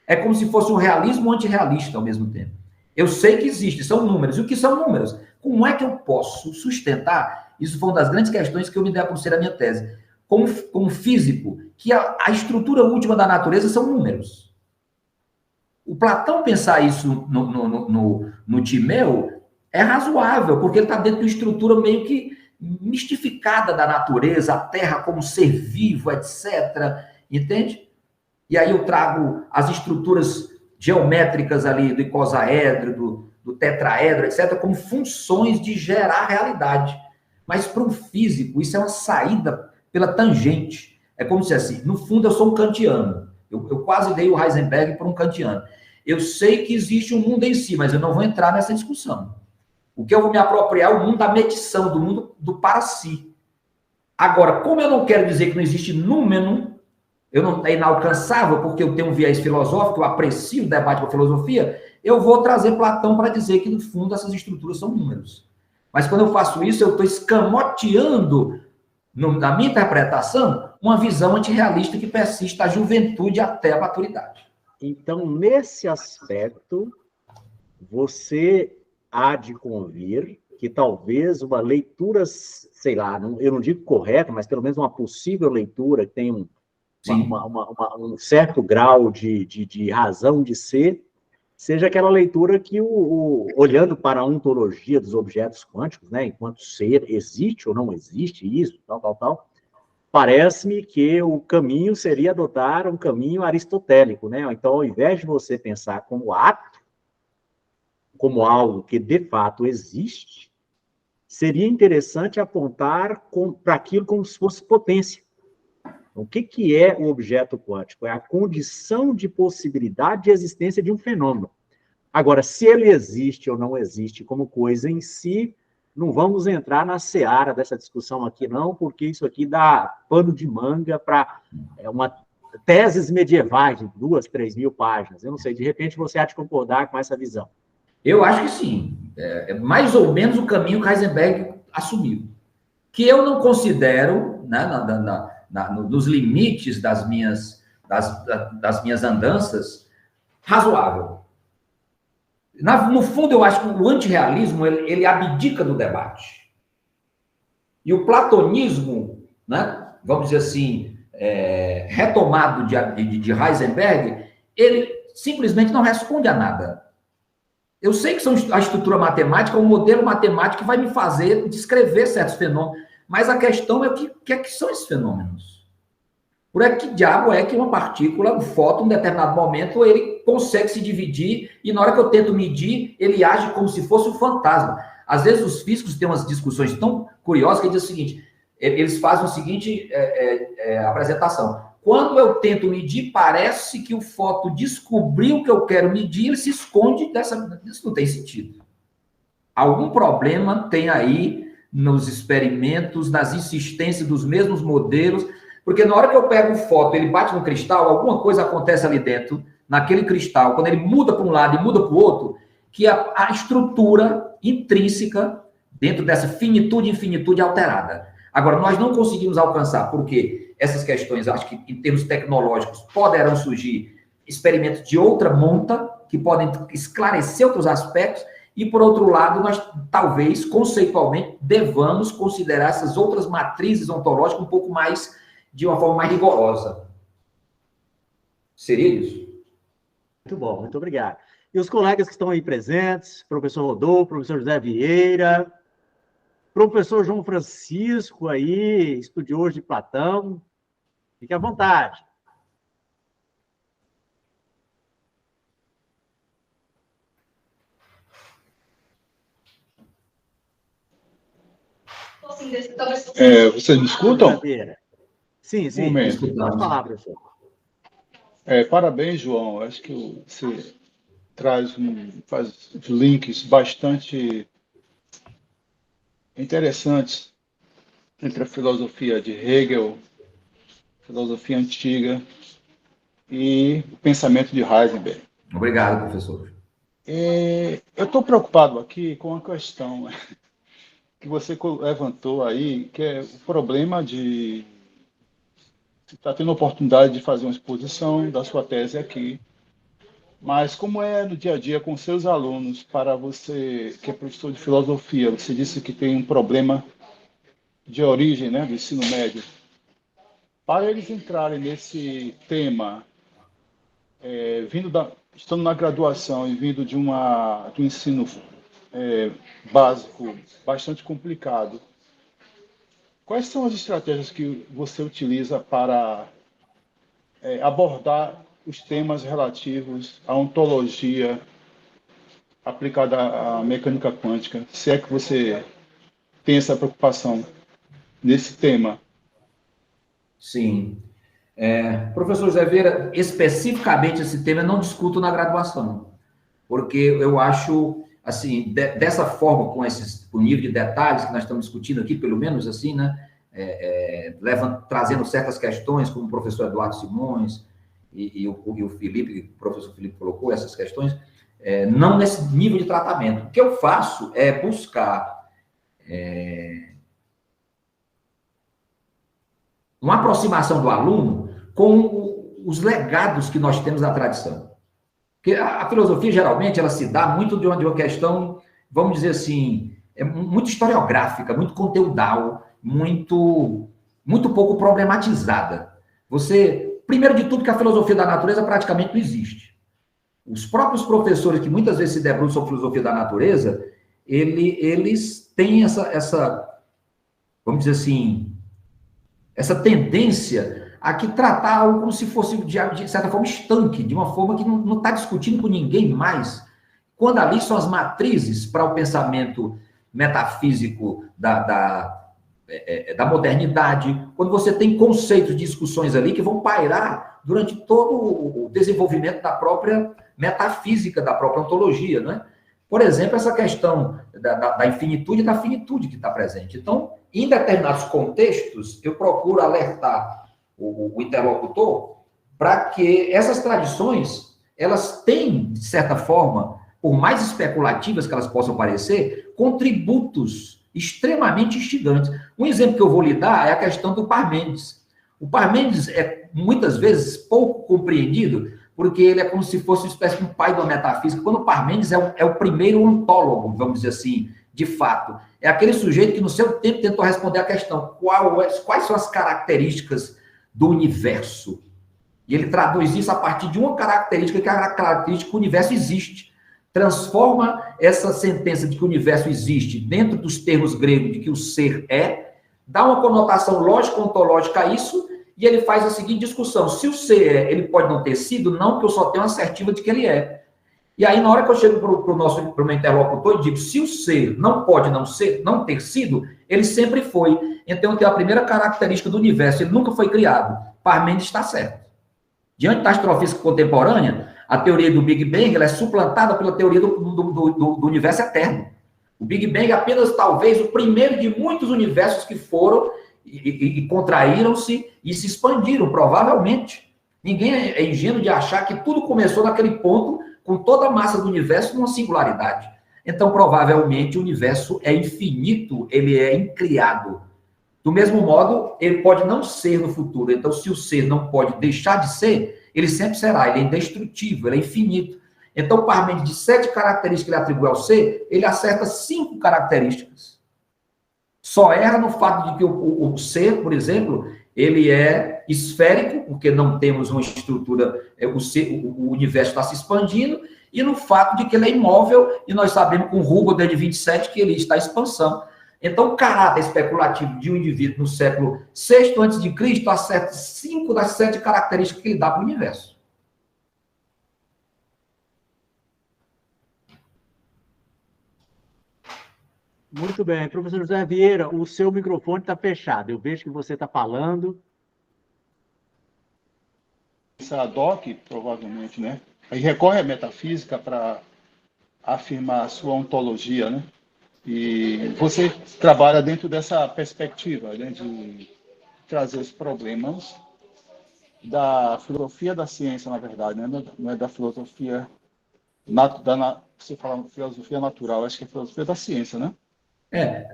É como se fosse um realismo antirrealista ao mesmo tempo. Eu sei que existe, são números. E o que são números? Como é que eu posso sustentar? Isso foi uma das grandes questões que eu me debrucei na minha tese. Como físico, que a estrutura última da natureza são números. O Platão pensar isso no Timeu é razoável, porque ele está dentro de uma estrutura meio que mistificada da natureza, a Terra como ser vivo, etc. Entende? E aí eu trago as estruturas geométricas ali do icosaedro, do tetraedro, etc., como funções de gerar realidade. Mas para um físico, isso é uma saída pela tangente. É como se assim, no fundo eu sou um kantiano. Eu quase dei o Heisenberg por um kantiano. Eu sei que existe um mundo em si, mas eu não vou entrar nessa discussão. O que eu vou me apropriar é o mundo da medição, do mundo do para si. Agora, como eu não quero dizer que não existe número, é inalcançável, porque eu tenho um viés filosófico, eu aprecio o debate com a filosofia, eu vou trazer Platão para dizer que, no fundo, essas estruturas são números. Mas quando eu faço isso, eu estou escamoteando, na minha interpretação, uma visão antirrealista que persiste da juventude até a maturidade.
Então, nesse aspecto, você há de convir que talvez uma leitura, sei lá, eu não digo correta, mas pelo menos uma possível leitura que tem um certo grau de razão de ser, seja aquela leitura que, olhando para a ontologia dos objetos quânticos, né, enquanto ser existe ou não existe isso, tal, parece-me que o caminho seria adotar um caminho aristotélico, né? Então, ao invés de você pensar como ato, como algo que de fato existe, seria interessante apontar para aquilo como se fosse potência. O que é o objeto quântico? É a condição de possibilidade de existência de um fenômeno. Agora, se ele existe ou não existe como coisa em si, não vamos entrar na seara dessa discussão aqui, não, porque isso aqui dá pano de manga para teses medievais de 2, 3 mil páginas. Eu não sei, de repente você há de concordar com essa visão.
Eu acho que sim. É mais ou menos o caminho que Heisenberg assumiu. Que eu não considero, né, nos limites das minhas andanças, razoável. No fundo, eu acho que o antirrealismo ele abdica do debate. E o platonismo, né, vamos dizer assim, retomado de Heisenberg, ele simplesmente não responde a nada. Eu sei que a estrutura matemática, o modelo matemático que vai me fazer descrever certos fenômenos, mas a questão é o que é que são esses fenômenos. Por que diabo é que uma partícula, um fóton, em determinado momento, ele consegue se dividir e na hora que eu tento medir, ele age como se fosse um fantasma. Às vezes os físicos têm umas discussões tão curiosas que dizem o seguinte, eles fazem a seguinte apresentação. Quando eu tento medir, parece que o fóton descobriu o que eu quero medir, ele se esconde dessa... Isso não tem sentido. Algum problema tem aí nos experimentos, nas insistências dos mesmos modelos, porque na hora que eu pego o fóton, ele bate no cristal, alguma coisa acontece ali dentro, naquele cristal, quando ele muda para um lado e muda para o outro, que a estrutura intrínseca, dentro dessa finitude e infinitude, é alterada. Agora, nós não conseguimos alcançar, porque essas questões, acho que em termos tecnológicos, poderão surgir experimentos de outra monta, que podem esclarecer outros aspectos, e, por outro lado, nós, talvez, conceitualmente, devamos considerar essas outras matrizes ontológicas um pouco mais, de uma forma mais rigorosa. Seria isso?
Muito bom, muito obrigado. E os colegas que estão aí presentes, professor Rodolfo, professor José Vieira, professor João Francisco aí, estudioso de Platão, fique à vontade.
Vocês me escutam?
Sim, sim.
Um momento.
Pode falar, professor.
Parabéns, João. Acho que você faz links bastante interessantes entre a filosofia de Hegel, filosofia antiga, e o pensamento de Heisenberg.
Obrigado, professor.
Eu estou preocupado aqui com uma questão que você levantou aí, que é o problema de você está tendo a oportunidade de fazer uma exposição da sua tese aqui, mas como é no dia a dia com seus alunos, para você que é professor de filosofia, você disse que tem um problema de origem, né, do ensino médio, para eles entrarem nesse tema, estando na graduação e vindo de um ensino básico bastante complicado, quais são as estratégias que você utiliza para abordar os temas relativos à ontologia aplicada à mecânica quântica, se é que você tem essa preocupação nesse tema?
Sim. Professor José Vieira, especificamente esse tema eu não discuto na graduação, porque eu acho, assim, dessa forma, com o nível de detalhes que nós estamos discutindo aqui, pelo menos assim, né, trazendo certas questões, como o professor Eduardo Simões e o Felipe, o professor Felipe colocou essas questões, não nesse nível de tratamento. O que eu faço é buscar uma aproximação do aluno com os legados que nós temos da tradição. Porque a filosofia, geralmente, ela se dá muito de uma questão, vamos dizer assim, muito historiográfica, muito conteudal, muito pouco problematizada. Primeiro de tudo, que a filosofia da natureza praticamente não existe. Os próprios professores que muitas vezes se debruçam sobre a filosofia da natureza, eles têm essa, vamos dizer assim, essa tendência a que tratar algo como se fosse, de certa forma, estanque, de uma forma que não está discutindo com ninguém mais, quando ali são as matrizes para o pensamento metafísico da modernidade, quando você tem conceitos de discussões ali que vão pairar durante todo o desenvolvimento da própria metafísica, da própria ontologia, né? Por exemplo, essa questão da infinitude e da finitude que está presente. Então, em determinados contextos, eu procuro alertar o interlocutor para que essas tradições, elas têm, de certa forma, por mais especulativas que elas possam parecer, contributos extremamente instigantes. Um exemplo que eu vou lhe dar é a questão do Parmênides. O Parmênides é, muitas vezes, pouco compreendido, porque ele é como se fosse uma espécie de um pai da metafísica, quando o Parmênides é o primeiro ontólogo, vamos dizer assim, de fato. É aquele sujeito que, no seu tempo, tentou responder a questão: quais são as características do universo? E ele traduz isso a partir de uma característica, que é a característica que o universo existe. Transforma essa sentença de que o universo existe dentro dos termos gregos de que o ser dá uma conotação lógico-ontológica a isso, e ele faz a seguinte discussão: se o ser ele pode não ter sido, não, porque eu só tenho uma assertiva de que ele é. E aí, na hora que eu chego para o meu interlocutor, eu digo: se o ser não pode não ter sido, ele sempre foi. Então, tem a primeira característica do universo: ele nunca foi criado. Parmênides está certo. Diante da astrofísica contemporânea, a teoria do Big Bang ela é suplantada pela teoria do universo eterno. O Big Bang é apenas, talvez, o primeiro de muitos universos que foram e contraíram-se e se expandiram, provavelmente. Ninguém é ingênuo de achar que tudo começou naquele ponto, com toda a massa do universo, numa singularidade. Então, provavelmente, o universo é infinito, ele é incriado. Do mesmo modo, ele pode não ser no futuro. Então, se o ser não pode deixar de ser, ele sempre será, ele é indestrutível, ele é infinito. Então, Parmênides, de 7 características que ele atribui ao ser, ele acerta 5 características. Só erra no fato de que o ser, por exemplo, ele é esférico, porque não temos uma estrutura, o universo está se expandindo, e no fato de que ele é imóvel, e nós sabemos com Rugel, desde 27, que ele está em expansão. Então, o caráter especulativo de um indivíduo no século VI a.C. acerta 5 das 7 características que ele dá para o universo.
Muito bem. Professor José Vieira, o seu microfone está fechado. Eu vejo que você está falando.
Essa DOC, provavelmente, né? Aí recorre à metafísica para afirmar a sua ontologia, né? E você trabalha dentro dessa perspectiva, né, de trazer os problemas da filosofia da ciência, na verdade, né? Não é da filosofia, você fala filosofia natural, acho que é filosofia da ciência, né?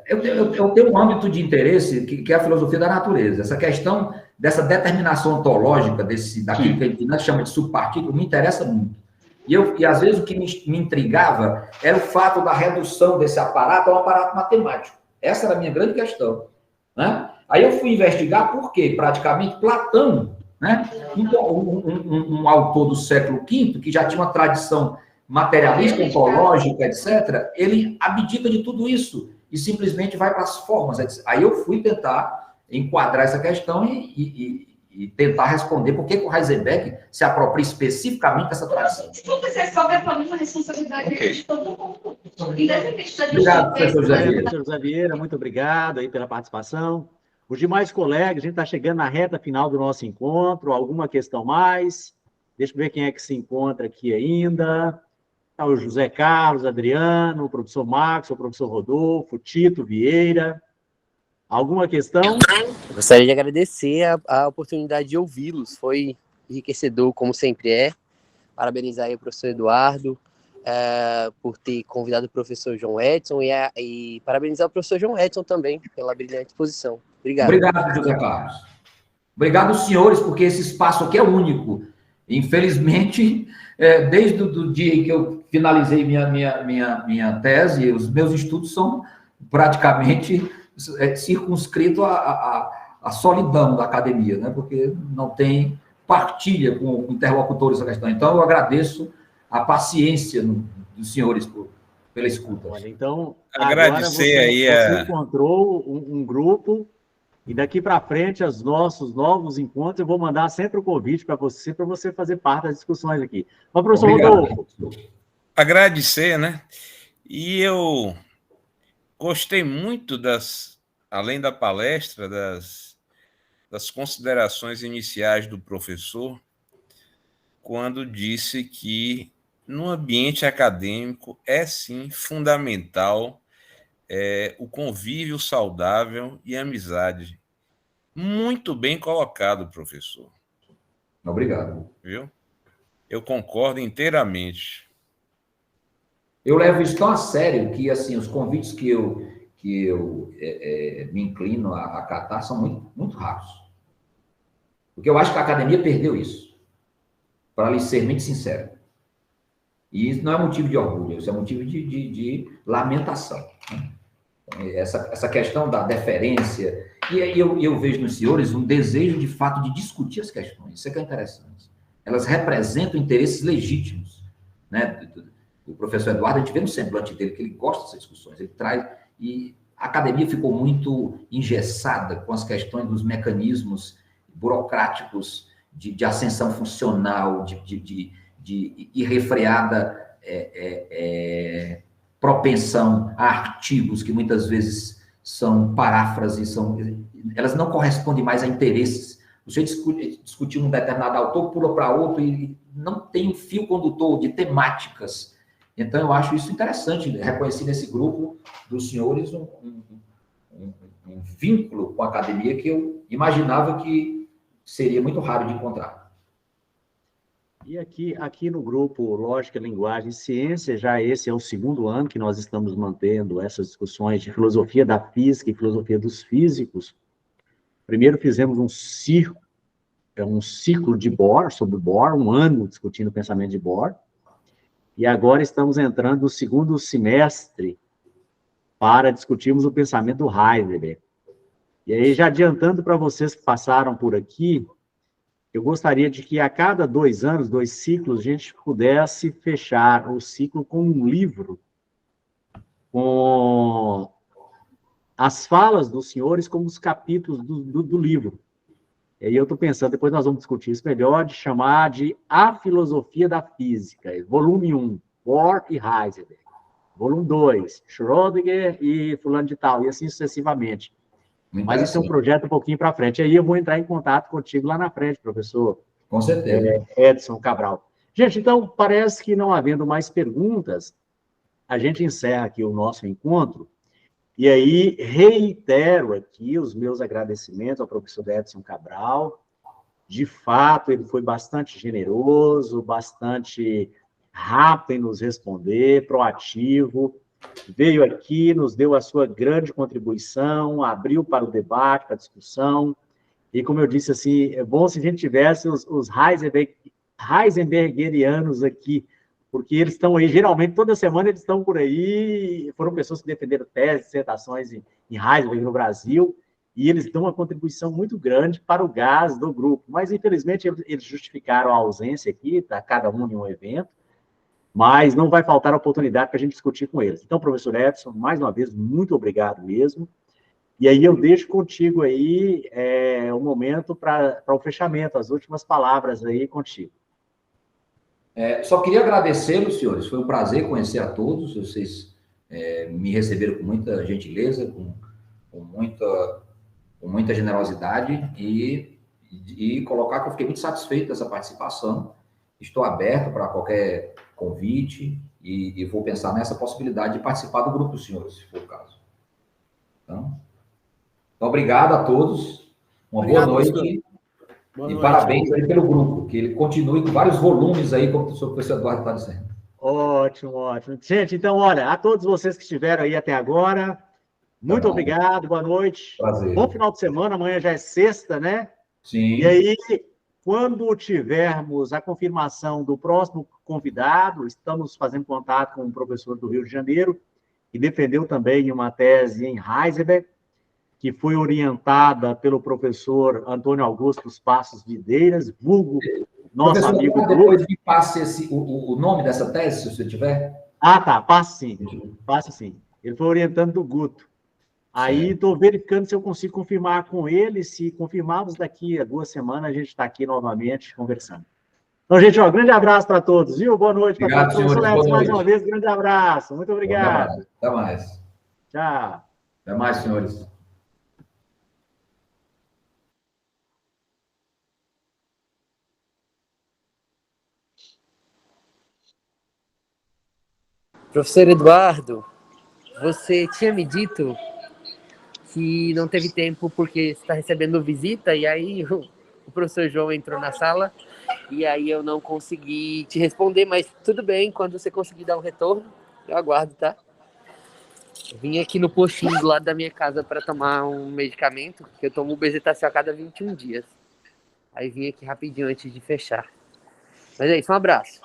Eu tenho um âmbito de interesse que é a filosofia da natureza. Essa questão dessa determinação ontológica, daquilo que a gente chama de subpartícula, me interessa muito. E às vezes, o que me intrigava era o fato da redução desse aparato a um aparato matemático. Essa era a minha grande questão. Né? Aí eu fui investigar por quê. Praticamente, Platão, né? Um autor do século V, que já tinha uma tradição materialista, ontológica, etc., ele abdica de tudo isso e simplesmente vai para as formas. Aí eu fui tentar enquadrar essa questão e tentar responder por que o Heisenberg se apropria especificamente dessa tradição.
Desculpa, você sobra para mim uma responsabilidade de todo mundo.
Obrigado, professor José Vieira.
Professor José Vieira, muito obrigado aí pela participação. Os demais colegas, a gente está chegando na reta final do nosso encontro. Alguma questão mais? Deixa eu ver quem é que se encontra aqui ainda. Tá o José Carlos, Adriano, o professor Marcos, o professor Rodolfo, Tito Vieira. Alguma questão?
Eu gostaria de agradecer a oportunidade de ouvi-los. Foi enriquecedor, como sempre é. Parabenizar aí o professor Eduardo por ter convidado o professor João Edson e parabenizar o professor João Edson também pela brilhante exposição. Obrigado.
Obrigado, José Carlos. Obrigado, senhores, porque esse espaço aqui é único. Infelizmente, desde o dia em que eu finalizei minha tese, os meus estudos são praticamente circunscritos à solidão da academia, né? Porque não tem partilha com interlocutores essa questão. Então, eu agradeço a paciência dos senhores pela escuta.
Olha, então,
agradecer
você encontrou um grupo. E daqui para frente, os nossos novos encontros, eu vou mandar sempre o convite para você fazer parte das discussões aqui. Mas, professor Rodolfo.
Agradecer, né? E eu gostei muito além da palestra, das considerações iniciais do professor, quando disse que no ambiente acadêmico é, sim, fundamental o convívio saudável e a amizade. Muito bem colocado, professor.
Obrigado.
Viu? Eu concordo inteiramente.
Eu levo isso tão a sério que, assim, os convites que eu me inclino a acatar são muito, muito raros. Porque eu acho que a academia perdeu isso. Para lhe ser muito sincero. E isso não é motivo de orgulho, isso é motivo de lamentação. Né? Essa questão da deferência, e aí eu vejo nos senhores um desejo, de fato, de discutir as questões. Isso é que é interessante. Elas representam interesses legítimos. Né? O professor Eduardo, a gente vê no semblante dele que ele gosta dessas discussões, ele traz... E a academia ficou muito engessada com as questões dos mecanismos burocráticos de ascensão funcional, de irrefreada propensão a artigos que muitas vezes são paráfrases, elas não correspondem mais a interesses. Você discutiu um determinado autor, pula para outro e não tem um fio condutor de temáticas. Então, eu acho isso interessante, reconhecer nesse grupo dos senhores um vínculo com a academia que eu imaginava que seria muito raro de encontrar.
E aqui no grupo Lógica, Linguagem e Ciência, já esse é o segundo ano que nós estamos mantendo essas discussões de filosofia da física e filosofia dos físicos. Primeiro fizemos um ciclo de Bohr, sobre Bohr, um ano discutindo o pensamento de Bohr, e agora estamos entrando no segundo semestre para discutirmos o pensamento do Heisenberg. E aí, já adiantando para vocês que passaram por aqui, eu gostaria de que a cada 2 anos, 2 ciclos, a gente pudesse fechar o ciclo com um livro, com as falas dos senhores como os capítulos do livro. E aí eu estou pensando, depois nós vamos discutir isso melhor, de chamar de A Filosofia da Física, volume 1, Bohr e Heisenberg. Volume 2, Schrödinger e fulano de tal, e assim sucessivamente. Mas isso é um projeto um pouquinho para frente. E aí eu vou entrar em contato contigo lá na frente, professor.
Com certeza.
Edson Cabral. Gente, então, parece que não havendo mais perguntas, a gente encerra aqui o nosso encontro. E aí, reitero aqui os meus agradecimentos ao professor Edson Cabral. De fato, ele foi bastante generoso, bastante rápido em nos responder, proativo, veio aqui, nos deu a sua grande contribuição, abriu para o debate, para a discussão, e como eu disse, assim, é bom se a gente tivesse os Heisenbergerianos aqui, porque eles estão aí, geralmente, toda semana eles estão por aí, foram pessoas que defenderam teses, dissertações em Heisenberg no Brasil, e eles dão uma contribuição muito grande para o gás do grupo. Mas, infelizmente, eles justificaram a ausência aqui, tá? Cada um em um evento, mas não vai faltar oportunidade para a gente discutir com eles. Então, professor Edson, mais uma vez, muito obrigado mesmo. E aí eu deixo contigo aí o momento para o fechamento, as últimas palavras aí contigo.
Só queria agradecê-los, senhores. Foi um prazer conhecer a todos. Vocês me receberam com muita gentileza, com muita generosidade e colocar que eu fiquei muito satisfeito dessa participação. Estou aberto para qualquer convite e vou pensar nessa possibilidade de participar do grupo dos senhores, se for o caso. Então, obrigado a todos. Uma boa noite. E parabéns aí pelo grupo, que ele continue com vários volumes aí, como o professor Eduardo está dizendo.
Ótimo, ótimo. Gente, então, olha, a todos vocês que estiveram aí até agora, muito obrigado, boa noite.
Prazer.
Bom final de semana, amanhã já é sexta, né?
Sim.
E aí, quando tivermos a confirmação do próximo convidado, estamos fazendo contato com um professor do Rio de Janeiro, que defendeu também uma tese em Heisenberg, que foi orientada pelo professor Antônio Augusto dos Passos Videiras, vulgo nosso
professor,
amigo.
Depois me passe o nome dessa tese, se você tiver.
Ah, tá, passe sim. Passe sim. Ele foi orientando do Guto. Aí estou verificando se eu consigo confirmar com ele. Se confirmarmos, daqui a 2 semanas a gente está aqui novamente conversando. Então, gente, grande abraço para todos, viu? Boa noite para todos. Professor Edson, mais uma vez, grande abraço. Muito obrigado.
Até mais.
Tchau.
Até mais, senhores.
Professor Eduardo, você tinha me dito que não teve tempo porque está recebendo visita, e aí o professor João entrou na sala, e aí eu não consegui te responder, mas tudo bem, quando você conseguir dar um retorno, eu aguardo, tá? Eu vim aqui no postinho do lado da minha casa para tomar um medicamento, que eu tomo Bezetacil a cada 21 dias. Aí vim aqui rapidinho antes de fechar. Mas é isso, um abraço.